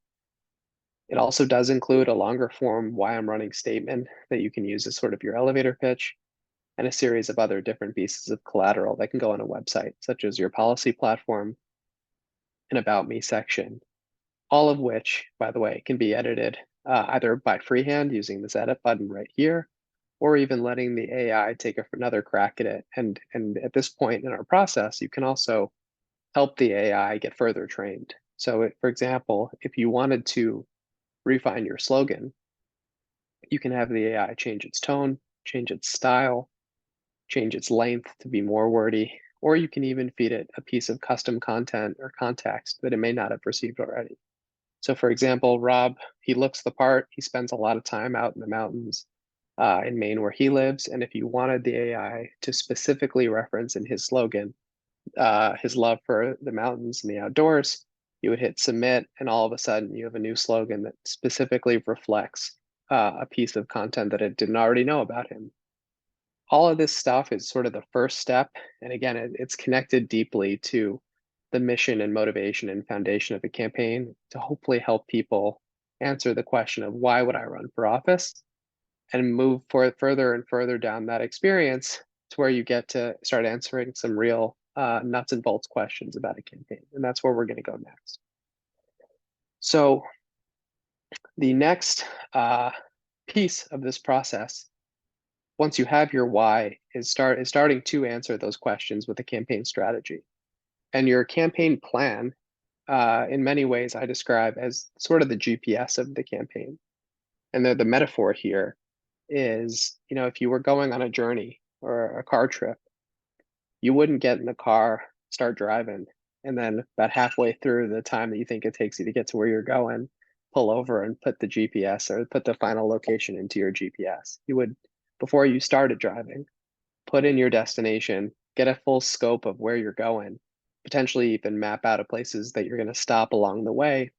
It also does include a longer form why I'm running statement that you can use as sort of your elevator pitch, and a series of other different pieces of collateral that can go on a website, such as your policy platform and about me section, all of which, by the way, can be edited either by freehand using this edit button right here, or even letting the AI take another crack at it. And at this point in our process, you can also help the AI get further trained. So for example, if you wanted to refine your slogan, you can have the AI change its tone, change its style, change its length to be more wordy, or you can even feed it a piece of custom content or context that it may not have received already. So for example, Rob, he looks the part, he spends a lot of time out in the mountains in Maine where he lives. And if you wanted the AI to specifically reference in his slogan, his love for the mountains and the outdoors, you would hit submit, and all of a sudden you have a new slogan that specifically reflects a piece of content that it didn't already know about him. all of this stuff is sort of the first step. And again, it's connected deeply to the mission and motivation and foundation of the campaign to hopefully help people answer the question of why would I run for office, and move further and further down that experience to where you get to start answering some real nuts and bolts questions about a campaign. And that's where we're going to go next. So the next piece of this process, once you have your why, is starting to answer those questions with a campaign strategy. And your campaign plan, in many ways, I describe as sort of the GPS of the campaign. And the metaphor here is, if you were going on a journey or a car trip, you wouldn't get in the car, start driving, and then about halfway through the time that you think it takes you to get to where you're going, pull over and put the GPS or put the final location into your GPS. You would, before you started driving, put in your destination, get a full scope of where you're going, potentially even map out places that you're going to stop along the way.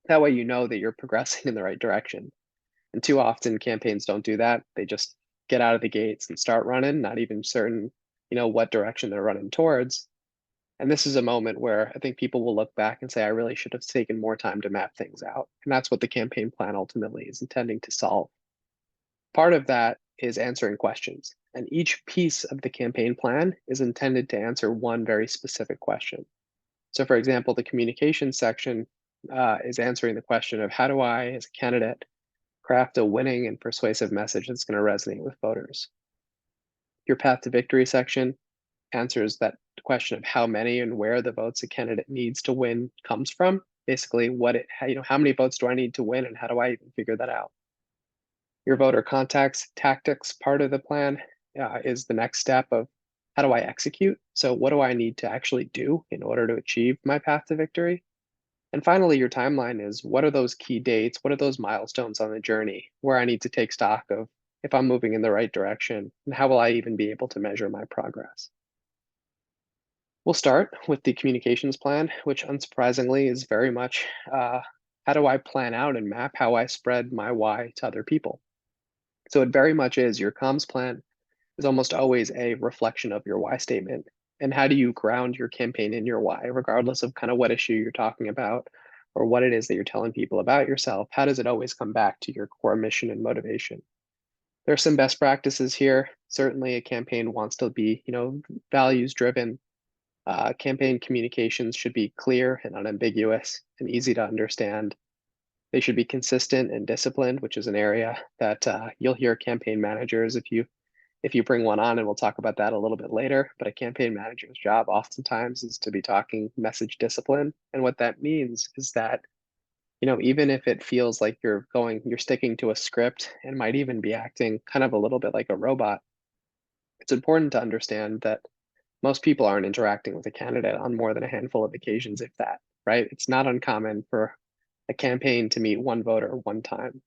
That way you know that you're progressing in the right direction. And too often campaigns don't do that. They just get out of the gates and start running, not even certain, what direction they're running towards. And this is a moment where I think people will look back and say, I really should have taken more time to map things out. And that's what the campaign plan ultimately is intending to solve. Part of that is answering questions. And each piece of the campaign plan is intended to answer one very specific question. So for example, the communications section is answering the question of how do I, as a candidate, craft a winning and persuasive message that's going to resonate with voters. Your path to victory section answers that question of how many and where the votes a candidate needs to win comes from. Basically, how many votes do I need to win, and how do I even figure that out? Your voter contacts tactics part of the plan is the next step of how do I execute? So what do I need to actually do in order to achieve my path to victory? And finally, your timeline is what are those key dates? What are those milestones on the journey where I need to take stock of if I'm moving in the right direction, and how will I even be able to measure my progress? We'll start with the communications plan, which unsurprisingly is very much how do I plan out and map how I spread my why to other people? So it very much is your comms plan is almost always a reflection of your why statement. And how do you ground your campaign in your why, regardless of kind of what issue you're talking about or what it is that you're telling people about yourself? How does it always come back to your core mission and motivation? There are some best practices here. Certainly a campaign wants to be, values driven. Campaign communications should be clear and unambiguous and easy to understand. They should be consistent and disciplined, which is an area that you'll hear campaign managers if you bring one on, and we'll talk about that a little bit later. But a campaign manager's job oftentimes is to be talking message discipline. And what that means is that, even if it feels like you're sticking to a script and might even be acting kind of a little bit like a robot, it's important to understand that most people aren't interacting with a candidate on more than a handful of occasions, if that, right? It's not uncommon for a campaign to meet one voter one time.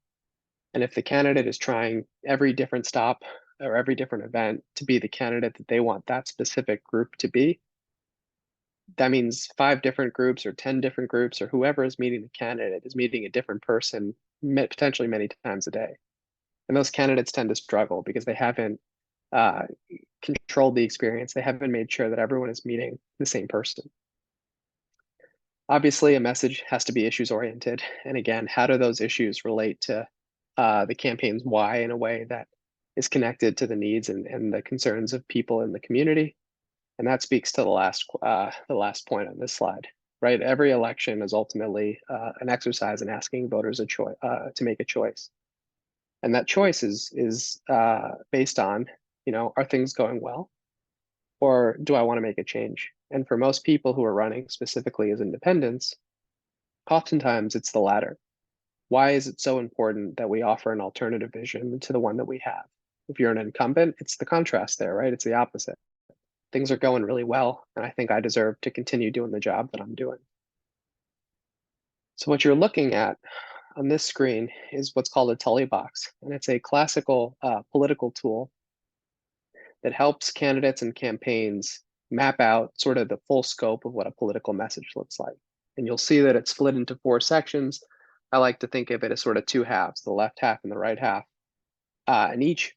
And if the candidate is trying every different stop or every different event to be the candidate that they want that specific group to be, that means 5 different groups or 10 different groups or whoever is meeting the candidate is meeting a different person potentially many times a day. And those candidates tend to struggle because they haven't controlled the experience. They haven't made sure that everyone is meeting the same person. Obviously, a message has to be issues oriented. And again, how do those issues relate to the campaign's why in a way that is connected to the needs and the concerns of people in the community? And that speaks to the last point on this slide, right? Every election is ultimately an exercise in asking voters to make a choice. And that choice is based on, are things going well? Or do I want to make a change? And for most people who are running specifically as independents, oftentimes it's the latter. Why is it so important that we offer an alternative vision to the one that we have? If you're an incumbent, it's the contrast there, right? It's the opposite. Things are going really well, and I think I deserve to continue doing the job that I'm doing. So what you're looking at on this screen is what's called a Tully box, and it's a classical political tool that helps candidates and campaigns map out sort of the full scope of what a political message looks like. And you'll see that it's split into 4 sections. I like to think of it as sort of 2 halves, the left half and the right half. And each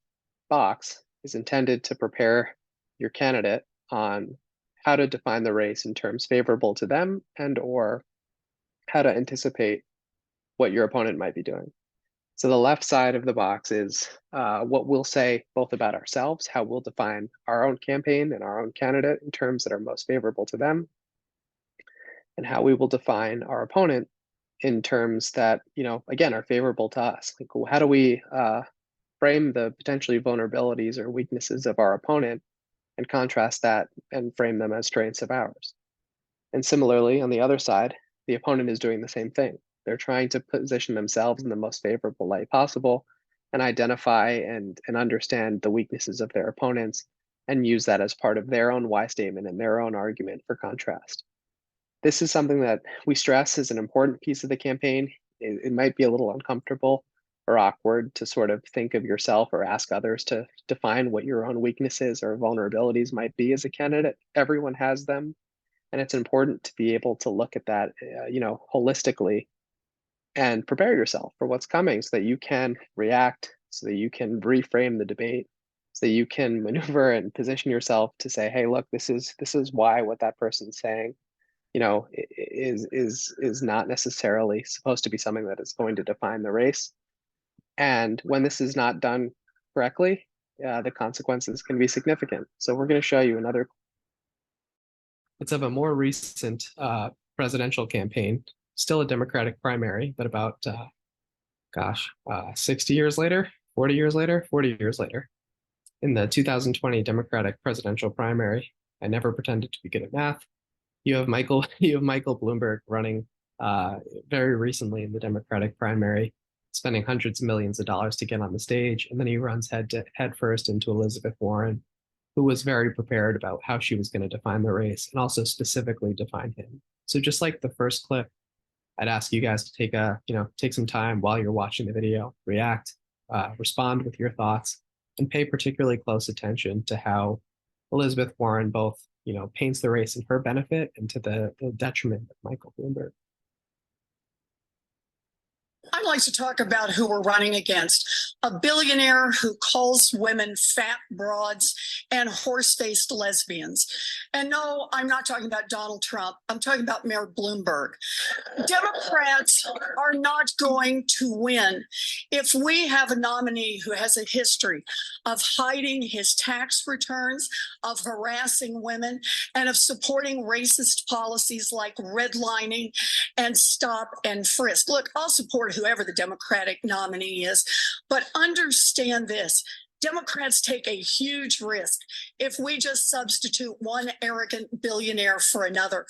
box is intended to prepare your candidate on how to define the race in terms favorable to them and or how to anticipate what your opponent might be doing. So the left side of the box is what we'll say both about ourselves, how we'll define our own campaign and our own candidate in terms that are most favorable to them, and how we will define our opponent in terms that, again, are favorable to us. Like, how do we frame the potentially vulnerabilities or weaknesses of our opponent and contrast that and frame them as strengths of ours? And similarly, on the other side, the opponent is doing the same thing. They're trying to position themselves in the most favorable light possible and identify and understand the weaknesses of their opponents and use that as part of their own why statement and their own argument for contrast. This is something that we stress is an important piece of the campaign. It might be a little uncomfortable or awkward to sort of think of yourself or ask others to define what your own weaknesses or vulnerabilities might be as a candidate. Everyone has them. And it's important to be able to look at that, holistically and prepare yourself for what's coming so that you can react, so that you can reframe the debate, so that you can maneuver and position yourself to say, hey, look, this is why what that person's saying, is not necessarily supposed to be something that is going to define the race. And when this is not done correctly, the consequences can be significant. So we're going to show you another. It's of a more recent presidential campaign, still a Democratic primary, but about, 60 years later, 40 years later, 40 years later. In the 2020 Democratic presidential primary, I never pretended to be good at math. You have Michael Bloomberg running very recently in the Democratic primary, spending hundreds of millions of dollars to get on the stage, and then he runs head first into Elizabeth Warren, who was very prepared about how she was going to define the race and also specifically define him. So just like the first clip, I'd ask you guys to take some time while you're watching the video, react, respond with your thoughts, and pay particularly close attention to how Elizabeth Warren both, paints the race in her benefit and to the detriment of Michael Bloomberg. I'd like to talk about who we're running against. A billionaire who calls women fat broads and horse-faced lesbians. And no, I'm not talking about Donald Trump. I'm talking about Mayor Bloomberg. Democrats are not going to win if we have a nominee who has a history of hiding his tax returns, of harassing women, and of supporting racist policies like redlining and stop and frisk. Look, I'll support whoever the Democratic nominee is, but understand this. Democrats take a huge risk if we just substitute one arrogant billionaire for another.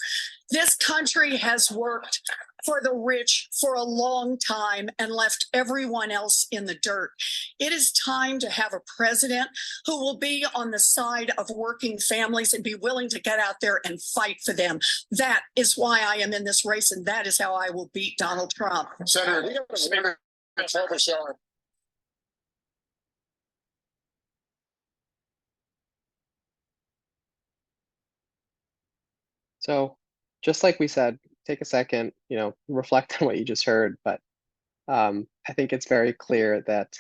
This country has worked for the rich for a long time and left everyone else in the dirt. It is time to have a president who will be on the side of working families and be willing to get out there and fight for them. That is why I am in this race, and that is how I will beat Donald Trump. Senator, So just like we said, take a second, reflect on what you just heard. But I think it's very clear that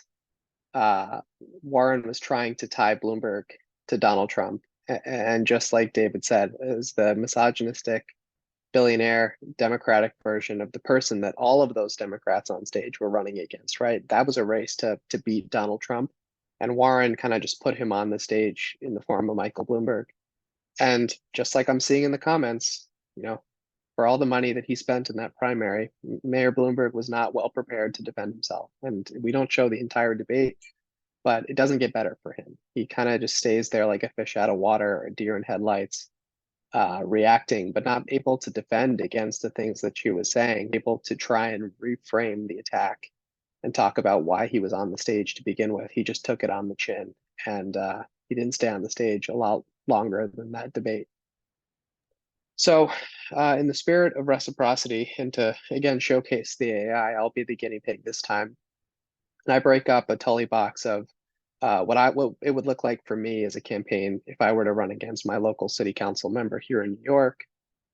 Warren was trying to tie Bloomberg to Donald Trump. And just like David said, is the misogynistic billionaire Democratic version of the person that all of those Democrats on stage were running against, right? That was a race to beat Donald Trump. And Warren kind of just put him on the stage in the form of Michael Bloomberg. And just like I'm seeing in the comments, for all the money that he spent in that primary, Mayor Bloomberg was not well prepared to defend himself. And we don't show the entire debate, but it doesn't get better for him. He kind of just stays there like a fish out of water or a deer in headlights, reacting, but not able to defend against the things that she was saying, able to try and reframe the attack and talk about why he was on the stage to begin with. He just took it on the chin, and he didn't stay on the stage a lot longer than that debate. So in the spirit of reciprocity and to, again, showcase the AI, I'll be the guinea pig this time. And I break up a Tully box of what it would look like for me as a campaign if I were to run against my local city council member here in New York.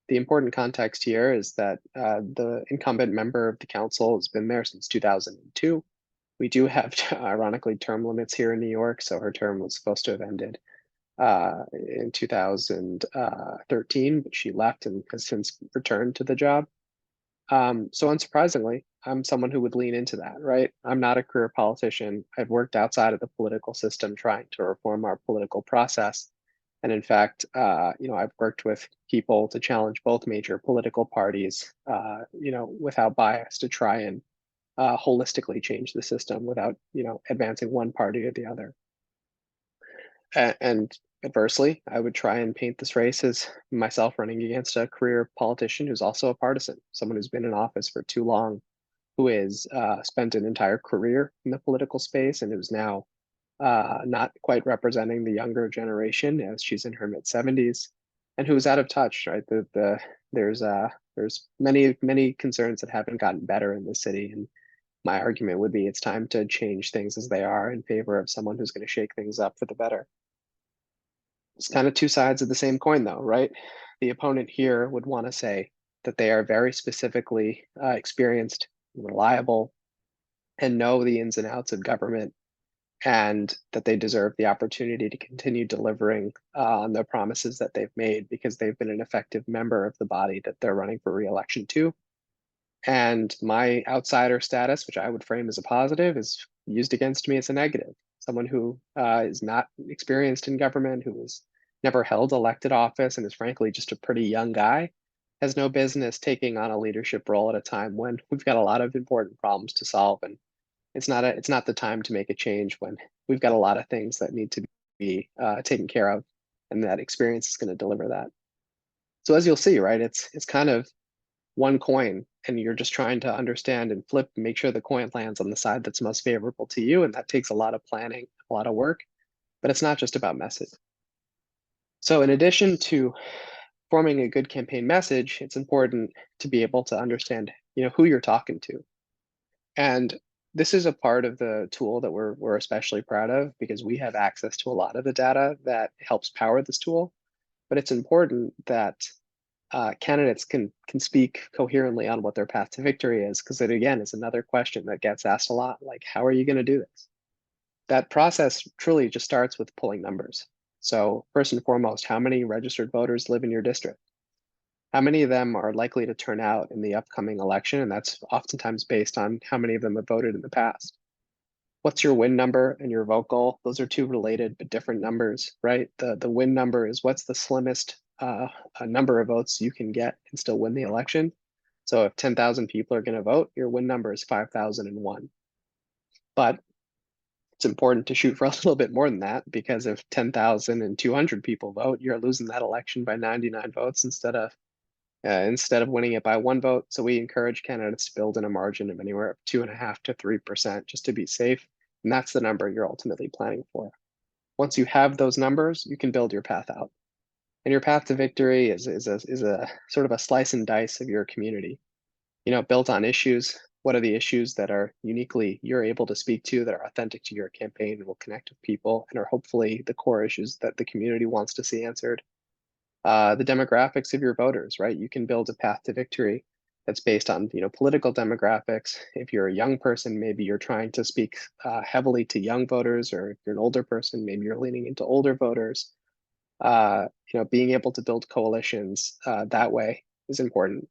The important context here is that the incumbent member of the council has been there since 2002. We do have, ironically, term limits here in New York, so her term was supposed to have ended in 2013, but she left and has since returned to the job. So unsurprisingly, I'm someone who would lean into that, right? I'm not a career politician. I've worked outside of the political system trying to reform our political process. And in fact, I've worked with people to challenge both major political parties, without bias to try and holistically change the system without, advancing one party or the other. And adversely, I would try and paint this race as myself running against a career politician who's also a partisan, someone who's been in office for too long, who has spent an entire career in the political space and who's now not quite representing the younger generation as she's in her mid 70s, and who is out of touch. Right, there's many concerns that haven't gotten better in the city, and my argument would be it's time to change things as they are in favor of someone who's going to shake things up for the better. It's kind of two sides of the same coin, though, right? The opponent here would want to say that they are very specifically experienced, reliable, and know the ins and outs of government, and that they deserve the opportunity to continue delivering on the promises that they've made because they've been an effective member of the body that they're running for re-election to. And my outsider status, which I would frame as a positive, is used against me as a negative. Someone who is not experienced in government, who has never held elected office, and is frankly just a pretty young guy, has no business taking on a leadership role at a time when we've got a lot of important problems to solve. And it's not the time to make a change when we've got a lot of things that need to be taken care of, and that experience is going to deliver that. So as you'll see, right, it's kind of one coin, and you're just trying to understand and flip and make sure the coin lands on the side that's most favorable to you. And that takes a lot of planning, a lot of work, but it's not just about message. So in addition to forming a good campaign message, it's important to be able to understand, who you're talking to. And this is a part of the tool that we're especially proud of because we have access to a lot of the data that helps power this tool. But it's important that candidates can speak coherently on what their path to victory is, because it again is another question that gets asked a lot, like, how are you going to do this? That process truly just starts with pulling numbers. So first and foremost, how many registered voters live in your district? How many of them are likely to turn out in the upcoming election? And that's oftentimes based on how many of them have voted in the past. What's your win number and your vote goal? Those are two related but different numbers, right? The win number is what's the slimmest number of votes you can get and still win the election. So if 10,000 people are going to vote, your win number is 5,001. But it's important to shoot for a little bit more than that, because if 10,200 people vote, you're losing that election by 99 votes instead of winning it by 1 vote. So we encourage candidates to build in a margin of anywhere of 2.5% to 3% just to be safe. And that's the number you're ultimately planning for. Once you have those numbers, you can build your path out. And your path to victory is a sort of a slice and dice of your community, built on issues. What are the issues that are uniquely you're able to speak to, that are authentic to your campaign and will connect with people, and are hopefully the core issues that the community wants to see answered? The demographics of your voters, right? You can build a path to victory that's based on, political demographics. If you're a young person, maybe you're trying to speak heavily to young voters, or if you're an older person, maybe you're leaning into older voters. Being able to build coalitions that way is important.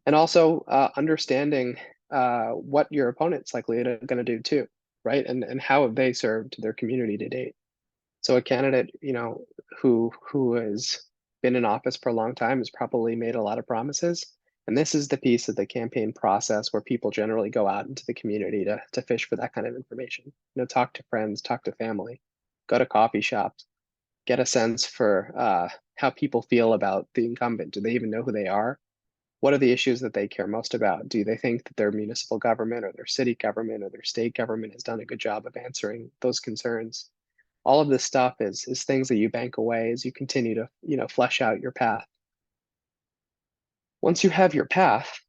And also understanding what your opponent's likely going to do too, right? And how have they served their community to date? So a candidate, who has been in office for a long time has probably made a lot of promises. And this is the piece of the campaign process where people generally go out into the community to fish for that kind of information. Talk to friends, talk to family, go to coffee shops, get a sense for how people feel about the incumbent. Do they even know who they are? What are the issues that they care most about? Do they think that their municipal government or their city government or their state government has done a good job of answering those concerns? All of this stuff is things that you bank away as you continue to flesh out your path. Once you have your path,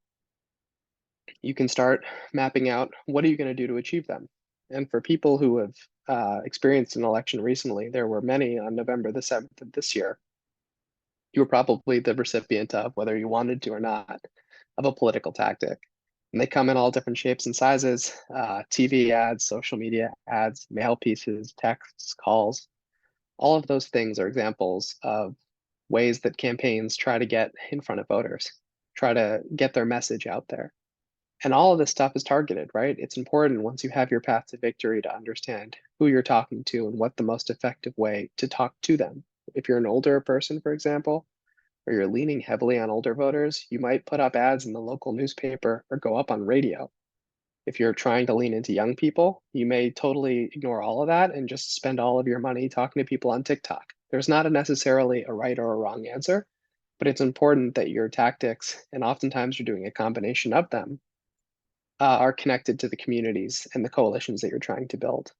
you can start mapping out what are you going to do to achieve them. And for people who have experienced an election recently, there were many on November the 7th of this year. You were probably the recipient of, whether you wanted to or not, of a political tactic. And they come in all different shapes and sizes, TV ads, social media ads, mail pieces, texts, calls. All of those things are examples of ways that campaigns try to get in front of voters, try to get their message out there. And all of this stuff is targeted, right? It's important once you have your path to victory to understand who you're talking to and what the most effective way to talk to them. If you're an older person, for example, or you're leaning heavily on older voters, you might put up ads in the local newspaper or go up on radio. If you're trying to lean into young people, you may totally ignore all of that and just spend all of your money talking to people on TikTok. There's not necessarily a right or a wrong answer, but it's important that your tactics, and oftentimes you're doing a combination of them, are connected to the communities and the coalitions that you're trying to build.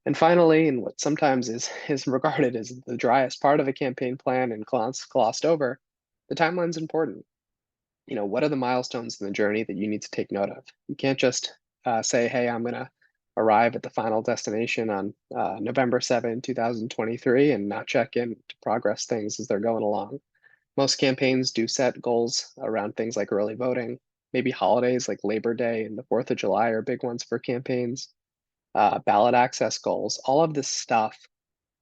And finally, and what sometimes is regarded as the driest part of a campaign plan and glossed over, the timeline's important. What are the milestones in the journey that you need to take note of? You can't just say, hey, I'm going to arrive at the final destination on November 7, 2023, and not check in to progress things as they're going along. Most campaigns do set goals around things like early voting, maybe holidays like Labor Day and the 4th of July are big ones for campaigns, ballot access goals, all of this stuff.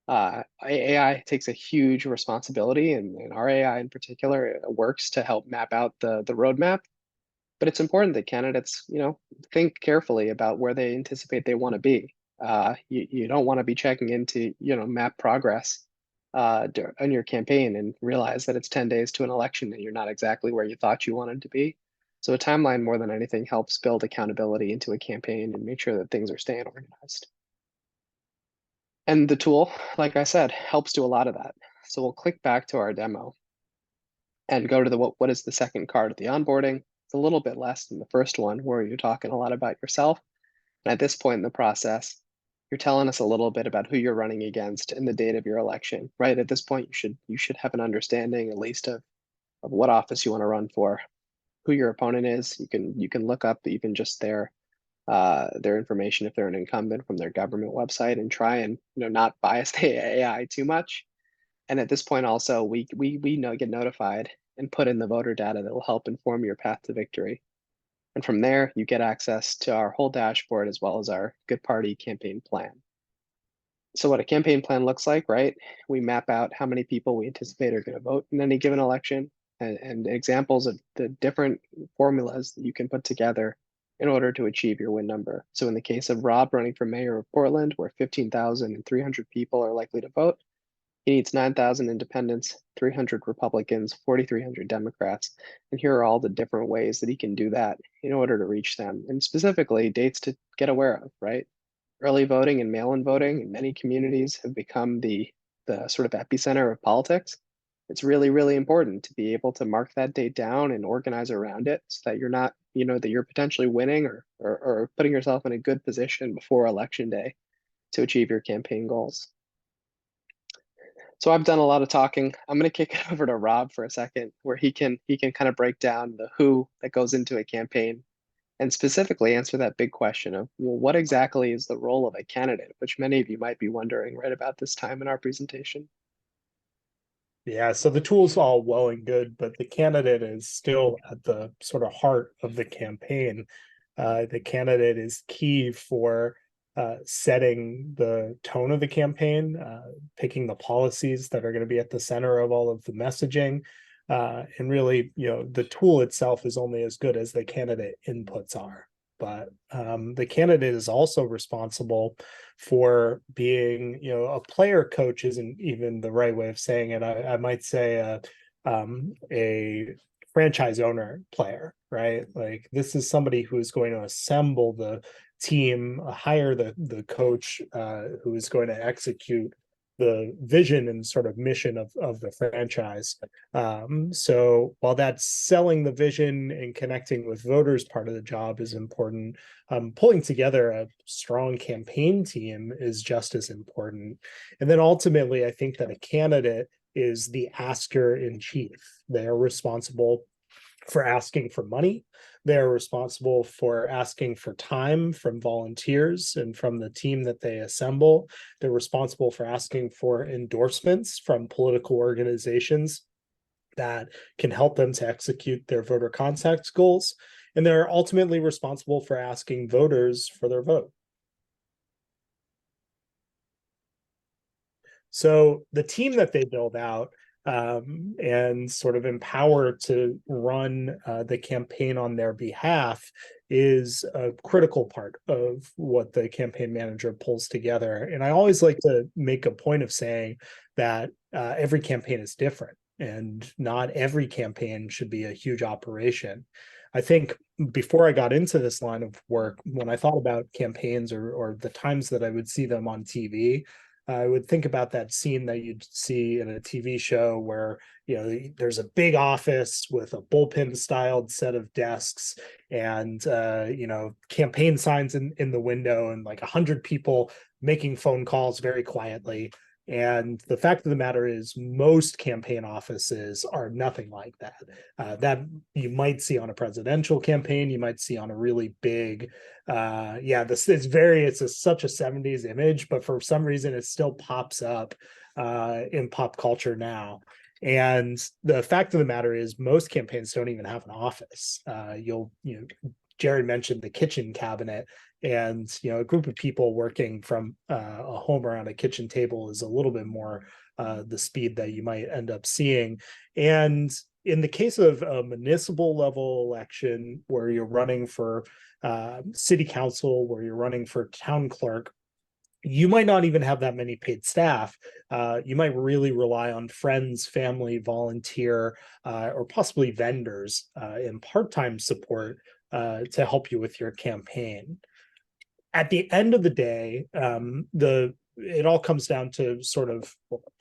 AI takes a huge responsibility, and our AI in particular works to help map out the roadmap. But it's important that candidates, think carefully about where they anticipate they want to be. You don't want to be checking into, map progress on your campaign and realize that it's 10 days to an election and you're not exactly where you thought you wanted to be. So a timeline more than anything helps build accountability into a campaign and make sure that things are staying organized. And the tool, like I said, helps do a lot of that. So we'll click back to our demo and go to the what is the second card of the onboarding. It's a little bit less than the first one where you're talking a lot about yourself. And at this point in the process, you're telling us a little bit about who you're running against and the date of your election, right? At this point, you should have an understanding at least of what office you want to run for, who your opponent is. You can look up even just their information if they're an incumbent from their government website and try and not bias the AI too much. And at this point also, we get notified and put in the voter data that will help inform your path to victory. And from there, you get access to our whole dashboard as well as our Good Party campaign plan. So what a campaign plan looks like, right? We map out how many people we anticipate are going to vote in any given election and examples of the different formulas that you can put together in order to achieve your win number. So in the case of Rob running for mayor of Portland, where 15,300 people are likely to vote, he needs 9,000 independents, 300 Republicans, 4,300 Democrats. And here are all the different ways that he can do that in order to reach them, and specifically dates to get aware of, right? Early voting and mail-in voting in many communities have become the sort of epicenter of politics. It's really, really important to be able to mark that date down and organize around it so that you're not, that you're potentially winning or putting yourself in a good position before election day to achieve your campaign goals. So I've done a lot of talking. I'm going to kick it over to Rob for a second, where he can kind of break down the who that goes into a campaign and specifically answer that big question of, well, what exactly is the role of a candidate, which many of you might be wondering right about this time in our presentation. Yeah, so the tool's all well and good, but the candidate is still at the sort of heart of the campaign. The candidate is key for setting the tone of the campaign, picking the policies that are going to be at the center of all of the messaging. And really, the tool itself is only as good as the candidate inputs are. But the candidate is also responsible for being, a player coach isn't even the right way of saying it. I might say a franchise owner player, right? Like this is somebody who is going to assemble the team, hire the coach who is going to execute the vision and sort of mission of the franchise. So while that's selling the vision and connecting with voters, part of the job is important. Pulling together a strong campaign team is just as important. And then ultimately, I think that a candidate is the asker in chief. They are responsible for asking for money. They're responsible for asking for time from volunteers and from the team that they assemble. They're responsible for asking for endorsements from political organizations that can help them to execute their voter contact goals. and they're ultimately responsible for asking voters for their vote. So the team that they build out and sort of empower to run the campaign on their behalf is a critical part of what the campaign manager pulls together. And I always like to make a point of saying that every campaign is different, and not every campaign should be a huge operation. I think before I got into this line of work, when I thought about campaigns or the times that I would see them on TV, I would think about that scene that you'd see in a TV show where, you know, there's a big office with a bullpen styled set of desks and, you know, campaign signs in the window and like 100 people making phone calls very quietly. And the fact of the matter is most campaign offices are nothing like that. That you might see on a presidential campaign, you might see on a really big, this is such a 70s image, but for some reason it still pops up in pop culture now. And the fact of the matter is most campaigns don't even have an office. Jared mentioned the kitchen cabinet, and a group of people working from a home around a kitchen table is a little bit more the speed that you might end up seeing. And in the case of a municipal level election where you're running for city council, where you're running for town clerk, you might not even have that many paid staff. You might really rely on friends, family, volunteer, or possibly vendors in part-time support to help you with your campaign. At the end of the day, it all comes down to sort of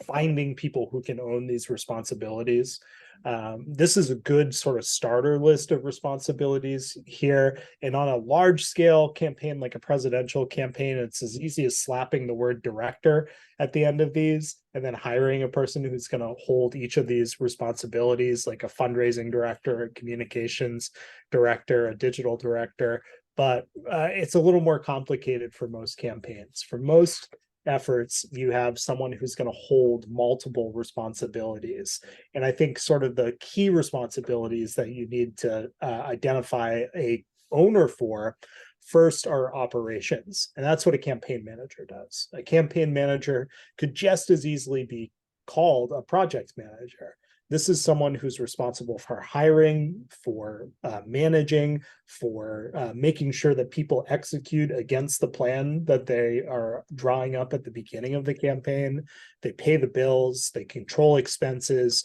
finding people who can own these responsibilities. This is a good sort of starter list of responsibilities here. And on a large scale campaign, like a presidential campaign, it's as easy as slapping the word director at the end of these and then hiring a person who's going to hold each of these responsibilities, like a fundraising director, a communications director, a digital director. But it's a little more complicated for most campaigns. For most efforts, you have someone who's going to hold multiple responsibilities. And I think sort of the key responsibilities that you need to identify a owner for first are operations. And that's what a campaign manager does. A campaign manager could just as easily be called a project manager. This is someone who's responsible for hiring, for managing, for making sure that people execute against the plan that they are drawing up at the beginning of the campaign. They pay the bills, they control expenses,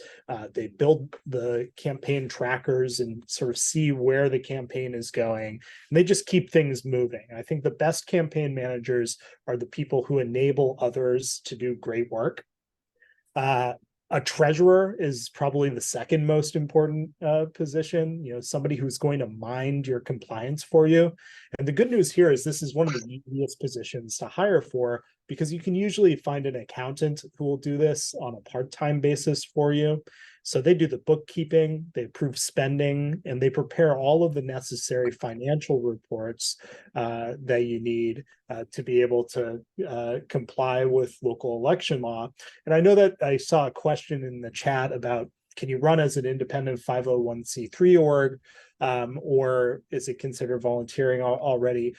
they build the campaign trackers and sort of see where the campaign is going. And they just keep things moving. I think the best campaign managers are the people who enable others to do great work. A treasurer is probably the second most important position, somebody who's going to mind your compliance for you. And the good news here is this is one of the easiest positions to hire for, because you can usually find an accountant who will do this on a part-time basis for you. So they do the bookkeeping, they approve spending, and they prepare all of the necessary financial reports that you need to be able to comply with local election law. And I know that I saw a question in the chat about, can you run as an independent 501c3 org, or is it considered volunteering already?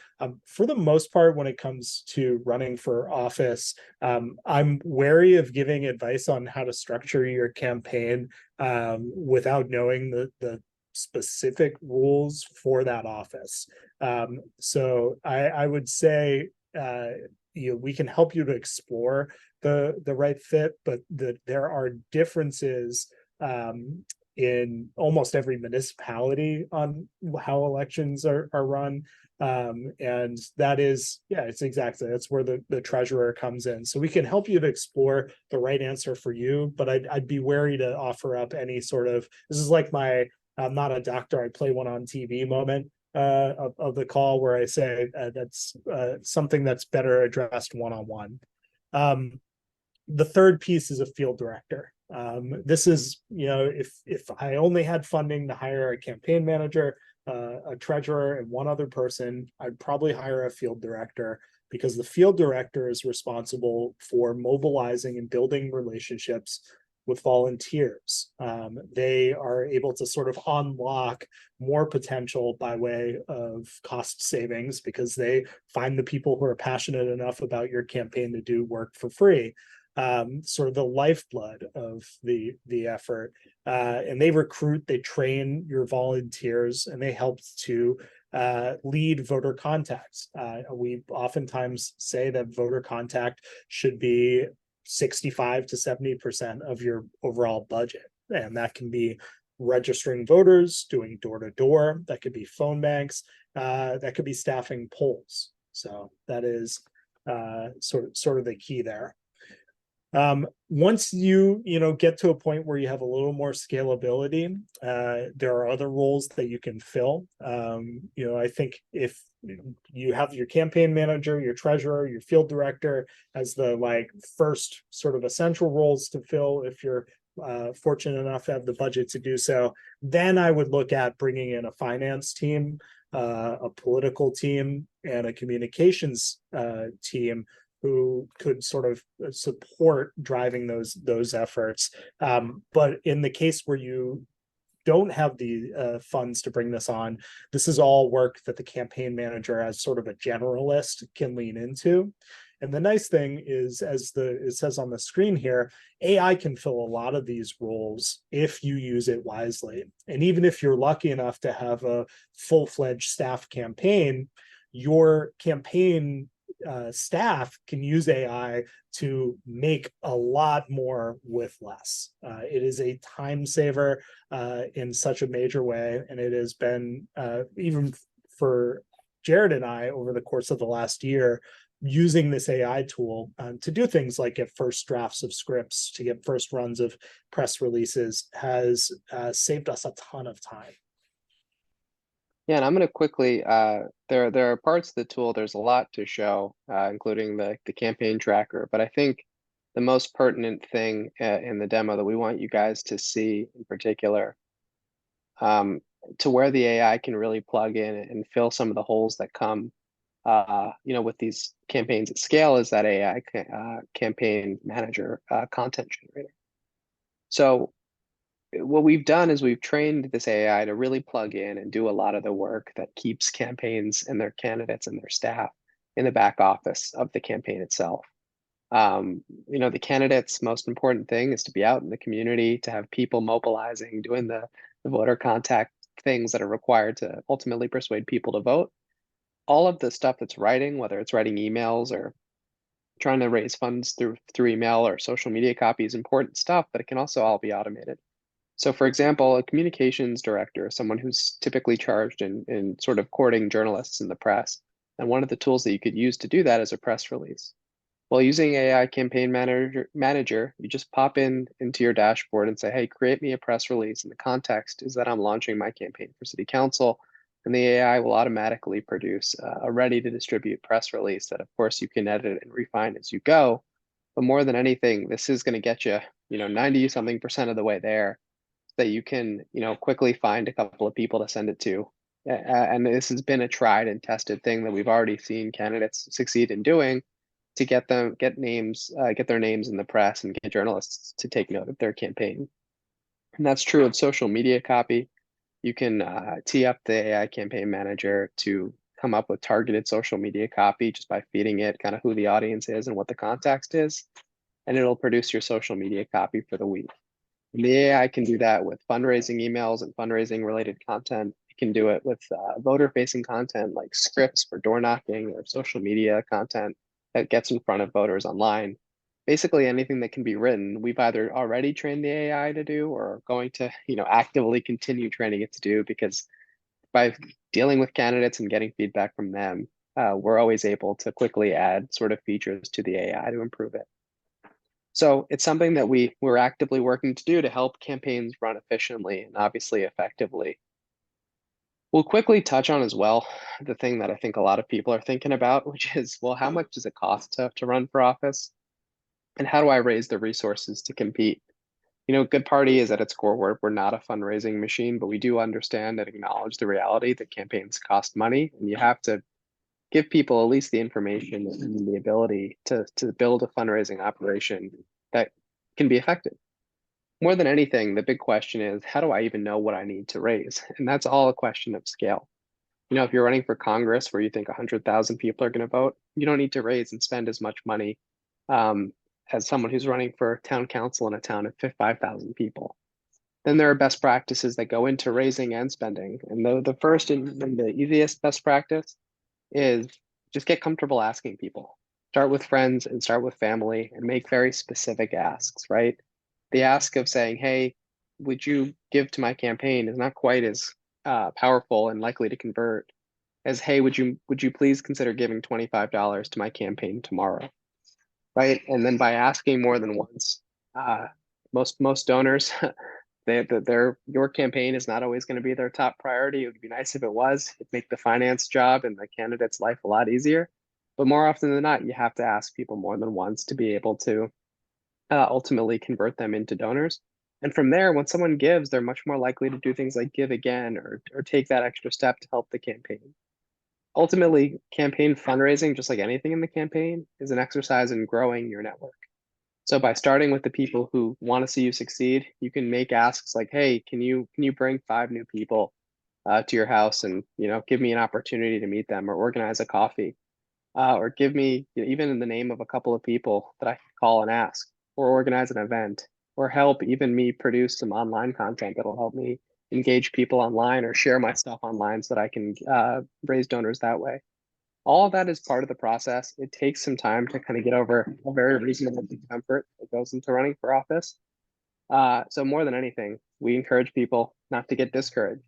For the most part, when it comes to running for office, I'm wary of giving advice on how to structure your campaign without knowing the specific rules for that office. So I would say we can help you to explore the right fit, but there are differences in almost every municipality on how elections are run. And that is, that's where the treasurer comes in. So we can help you to explore the right answer for you, but I'd be wary to offer up any sort of, this is like my, I'm not a doctor, I play one on TV moment of the call where I say that's something that's better addressed one-on-one. The third piece is a field director. This is, if I only had funding to hire a campaign manager, a treasurer, and one other person, I'd probably hire a field director, because the field director is responsible for mobilizing and building relationships with volunteers. They are able to sort of unlock more potential by way of cost savings because they find the people who are passionate enough about your campaign to do work for free. Sort of the lifeblood of the effort. And they recruit, they train your volunteers, and they help to lead voter contacts. We oftentimes say that voter contact should be 65 to 70% of your overall budget. And that can be registering voters, doing door to door, that could be phone banks, that could be staffing polls. So that is sort of the key there. Once you get to a point where you have a little more scalability, there are other roles that you can fill. I think if you have your campaign manager, your treasurer, your field director as the first sort of essential roles to fill, if you're fortunate enough to have the budget to do so, then I would look at bringing in a finance team, a political team, and a communications team who could sort of support driving those efforts. But in the case where you don't have the funds to bring this on, this is all work that the campaign manager as sort of a generalist can lean into. And the nice thing is, as it says on the screen here, AI can fill a lot of these roles if you use it wisely. And even if you're lucky enough to have a full-fledged staff campaign, your campaign staff can use AI to make a lot more with less. It is a time saver in such a major way, and it has been even for Jared and I over the course of the last year using this AI tool to do things like get first drafts of scripts, to get first runs of press releases has saved us a ton of time. Yeah, and I'm going to quickly, there are parts of the tool, there's a lot to show, including the campaign tracker, but I think the most pertinent thing in the demo that we want you guys to see in particular, to where the AI can really plug in and fill some of the holes that come, with these campaigns at scale, is that AI campaign manager content generator. So what we've done is we've trained this AI to really plug in and do a lot of the work that keeps campaigns and their candidates and their staff in the back office of the campaign itself. The candidates' most important thing is to be out in the community, to have people mobilizing, doing the voter contact things that are required to ultimately persuade people to vote. All of the stuff that's writing, whether it's writing emails or trying to raise funds through email or social media copy, is important stuff, but it can also all be automated. So for example, a communications director, someone who's typically charged in sort of courting journalists in the press. And one of the tools that you could use to do that is a press release. Well, using AI campaign manager, you just pop into your dashboard and say, hey, create me a press release. And the context is that I'm launching my campaign for city council. And the AI will automatically produce a ready to distribute press release that of course you can edit and refine as you go. But more than anything, this is going to get you, 90-something% of the way there, that you can, quickly find a couple of people to send it to. And this has been a tried and tested thing that we've already seen candidates succeed in doing, to get their names in the press and get journalists to take note of their campaign. And that's true of social media copy. You can tee up the AI campaign manager to come up with targeted social media copy just by feeding it kind of who the audience is and what the context is. And it'll produce your social media copy for the week. And the AI can do that with fundraising emails and fundraising related content. It can do it with voter facing content like scripts for door knocking or social media content that gets in front of voters online. Basically anything that can be written, we've either already trained the AI to do or are going to, actively continue training it to do, because by dealing with candidates and getting feedback from them, we're always able to quickly add sort of features to the AI to improve it. So it's something that we're actively working to do to help campaigns run efficiently and obviously effectively. We'll quickly touch on as well the thing that I think a lot of people are thinking about, which is, well, how much does it cost to run for office? And how do I raise the resources to compete? Good Party is at its core, we're not a fundraising machine, but we do understand and acknowledge the reality that campaigns cost money, and you have to give people at least the information and the ability to build a fundraising operation that can be effective. more than anything, the big question is, how do I even know what I need to raise? And that's all a question of scale. You know, if you're running for Congress where you think 100,000 people are going to vote, you don't need to raise and spend as much money um, as someone who's running for town council in a town of 5,000 people. Then there are best practices that go into raising and spending. And the first and the easiest best practice is just get comfortable asking people. Start with friends and start with family and make very specific asks, right? The ask of saying, hey, would you give to my campaign is not quite as powerful and likely to convert as, hey, would you please consider giving $25 to my campaign tomorrow, right? And then by asking more than once, most donors, your campaign is not always going to be their top priority. It would be nice if it was. It'd make the finance job and the candidate's life a lot easier. But more often than not, you have to ask people more than once to be able to ultimately convert them into donors. And from there, when someone gives, they're much more likely to do things like give again or take that extra step to help the campaign. Ultimately, campaign fundraising, just like anything in the campaign, is an exercise in growing your network. So by starting with the people who want to see you succeed, you can make asks like, "Hey, can you bring 5 new people to your house and give me an opportunity to meet them, or organize a coffee, or give me even in the name of a couple of people that I can call and ask, or organize an event, or help even me produce some online content that'll help me engage people online or share my stuff online so that I can raise donors that way." All of that is part of the process. It takes some time to kind of get over a very reasonable discomfort that goes into running for office. So more than anything, we encourage people not to get discouraged.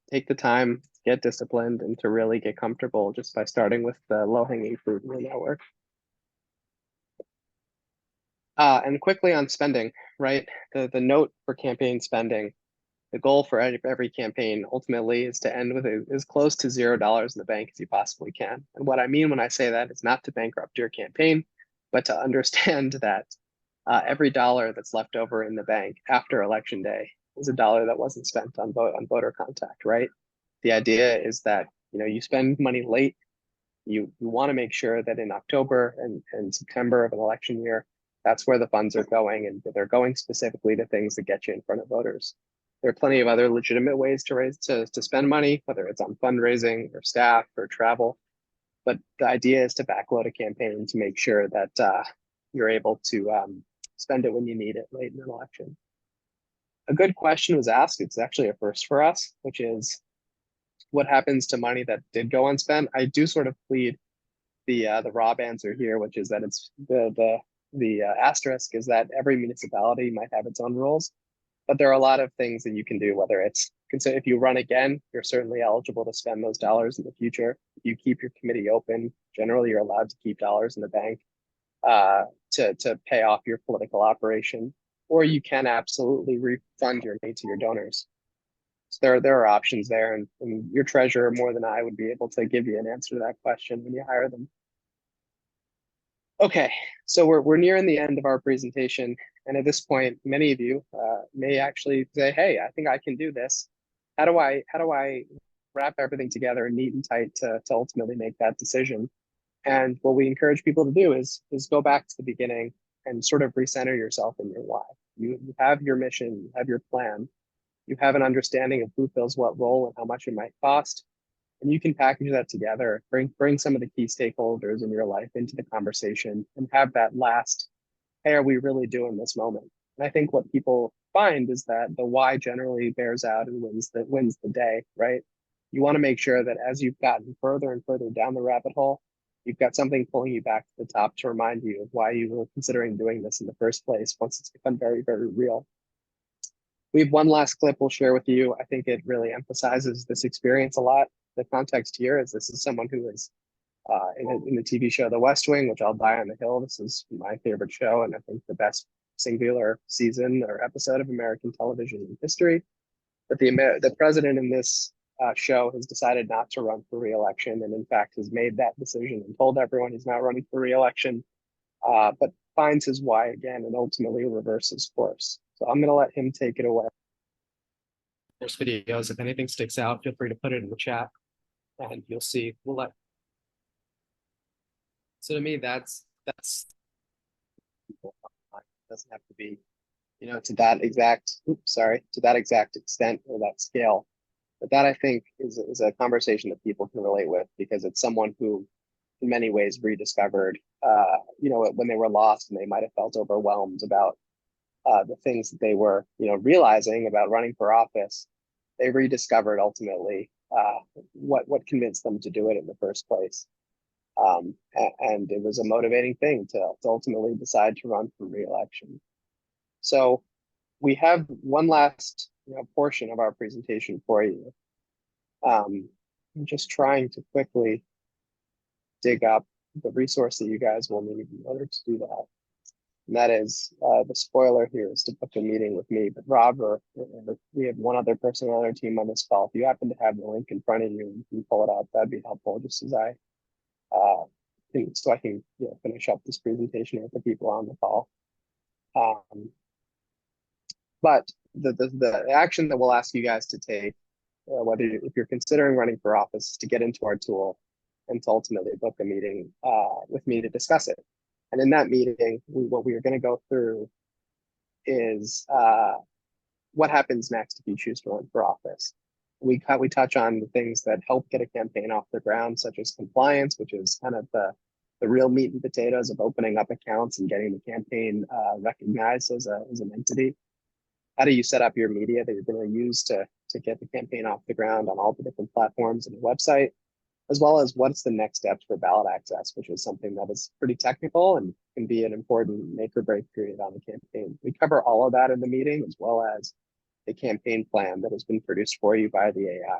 Take the time, get disciplined, and to really get comfortable just by starting with the low-hanging fruit in your network. And quickly on spending, right? The note for campaign spending, the goal for every campaign ultimately is to end with as close to $0 in the bank as you possibly can. And what I mean when I say that is not to bankrupt your campaign, but to understand that every dollar that's left over in the bank after election day is a dollar that wasn't spent on voter contact, right? The idea is that you spend money late. You want to make sure that in October and September of an election year, that's where the funds are going, and they're going specifically to things that get you in front of voters. There are plenty of other legitimate ways to spend money, whether it's on fundraising or staff or travel. But the idea is to backload a campaign to make sure that you're able to spend it when you need it late in an election. A good question was asked. It's actually a first for us, which is what happens to money that did go unspent? I do sort of plead the Rob answer here, which is that it's the asterisk is that every municipality might have its own rules. But there are a lot of things that you can do, whether it's if you run again, you're certainly eligible to spend those dollars in the future. If you keep your committee open, generally you're allowed to keep dollars in the bank to pay off your political operation, or you can absolutely refund your money to your donors. So there are options there, and your treasurer more than I would be able to give you an answer to that question when you hire them. Okay, so we're nearing the end of our presentation. And at this point, many of you may actually say, hey, I think I can do this. How do I wrap everything together neat and tight to ultimately make that decision? And what we encourage people to do is go back to the beginning and sort of recenter yourself in your why. You have your mission, you have your plan, you have an understanding of who fills what role and how much it might cost. And you can package that together, bring some of the key stakeholders in your life into the conversation and have that last, hey, are we really doing this moment? And I think what people find is that the why generally bears out and wins the day, right? You want to make sure that as you've gotten further and further down the rabbit hole, you've got something pulling you back to the top to remind you of why you were considering doing this in the first place once it's become very, very real. We have one last clip we'll share with you. I think it really emphasizes this experience a lot. The context here is this is someone who is in the TV show The West Wing, which I'll die on the hill. This is my favorite show, and I think the best singular season or episode of American television in history. But the president in this show has decided not to run for re-election, and in fact has made that decision and told everyone he's not running for re-election, but finds his why again and ultimately reverses course. So I'm going to let him take it away. There's videos. If anything sticks out, feel free to put it in the chat, and you'll see. So to me, that's it doesn't have to be to that exact extent or that scale. But that I think is a conversation that people can relate with because it's someone who in many ways rediscovered, when they were lost and they might have felt overwhelmed about the things that they were, realizing about running for office. They rediscovered ultimately what convinced them to do it in the first place. And it was a motivating thing to ultimately decide to run for re-election. So we have one last portion of our presentation for you. I'm just trying to quickly dig up the resource that you guys will need in order to do that. And that is the spoiler here is to book a meeting with me. But Rob, or we have one other person on our team on this call. If you happen to have the link in front of you, you can pull it up. That'd be helpful, just as I can finish up this presentation with the people on the call. But the action that we'll ask you guys to take, if you're considering running for office, is to get into our tool and to ultimately book a meeting with me to discuss it. And in that meeting, what we are going to go through is what happens next if you choose to run for office. We touch on the things that help get a campaign off the ground, such as compliance, which is kind of the real meat and potatoes of opening up accounts and getting the campaign recognized as an entity. How do you set up your media that you're going to use to get the campaign off the ground on all the different platforms and the website, as well as what's the next steps for ballot access, which is something that is pretty technical and can be an important make or break period on the campaign. We cover all of that in the meeting, as well as the campaign plan that has been produced for you by the AI.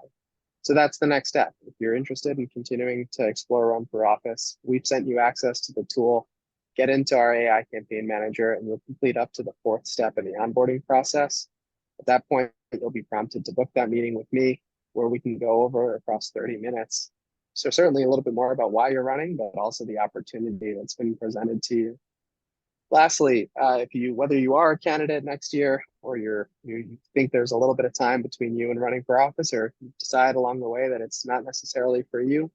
So that's the next step. If you're interested in continuing to explore run for office, we've sent you access to the tool. Get into our AI campaign manager and you'll complete up to the 4th step in the onboarding process. At that point, you'll be prompted to book that meeting with me where we can go over across 30 minutes. So certainly a little bit more about why you're running, but also the opportunity that's been presented to you. Lastly, whether you are a candidate next year or you think there's a little bit of time between you and running for office, or you decide along the way that it's not necessarily for you,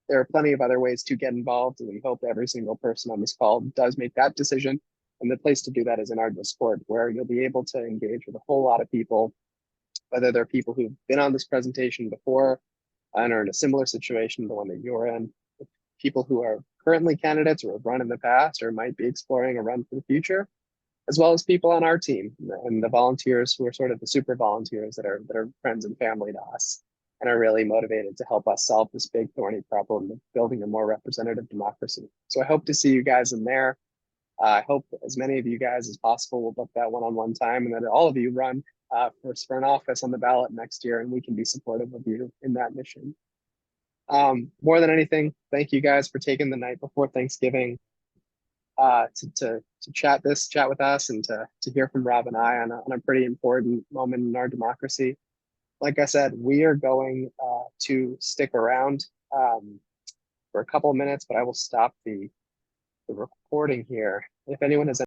there are plenty of other ways to get involved, and we hope every single person on this call does make that decision. And the place to do that is in our Discord, where you'll be able to engage with a whole lot of people, whether they're people who've been on this presentation before and are in a similar situation to the one that you're in, people who are currently candidates or have run in the past or might be exploring a run for the future, as well as people on our team and the volunteers who are sort of the super volunteers that are friends and family to us and are really motivated to help us solve this big thorny problem of building a more representative democracy. So I hope to see you guys in there. I hope as many of you guys as possible will book that one-on-one time and that all of you run for an office on the ballot next year, and we can be supportive of you in that mission. More than anything, thank you guys for taking the night before Thanksgiving to chat with us and to hear from Rob and I on a pretty important moment in our democracy. Like I said, we are going to stick around for a couple of minutes, but I will stop the recording here. If anyone has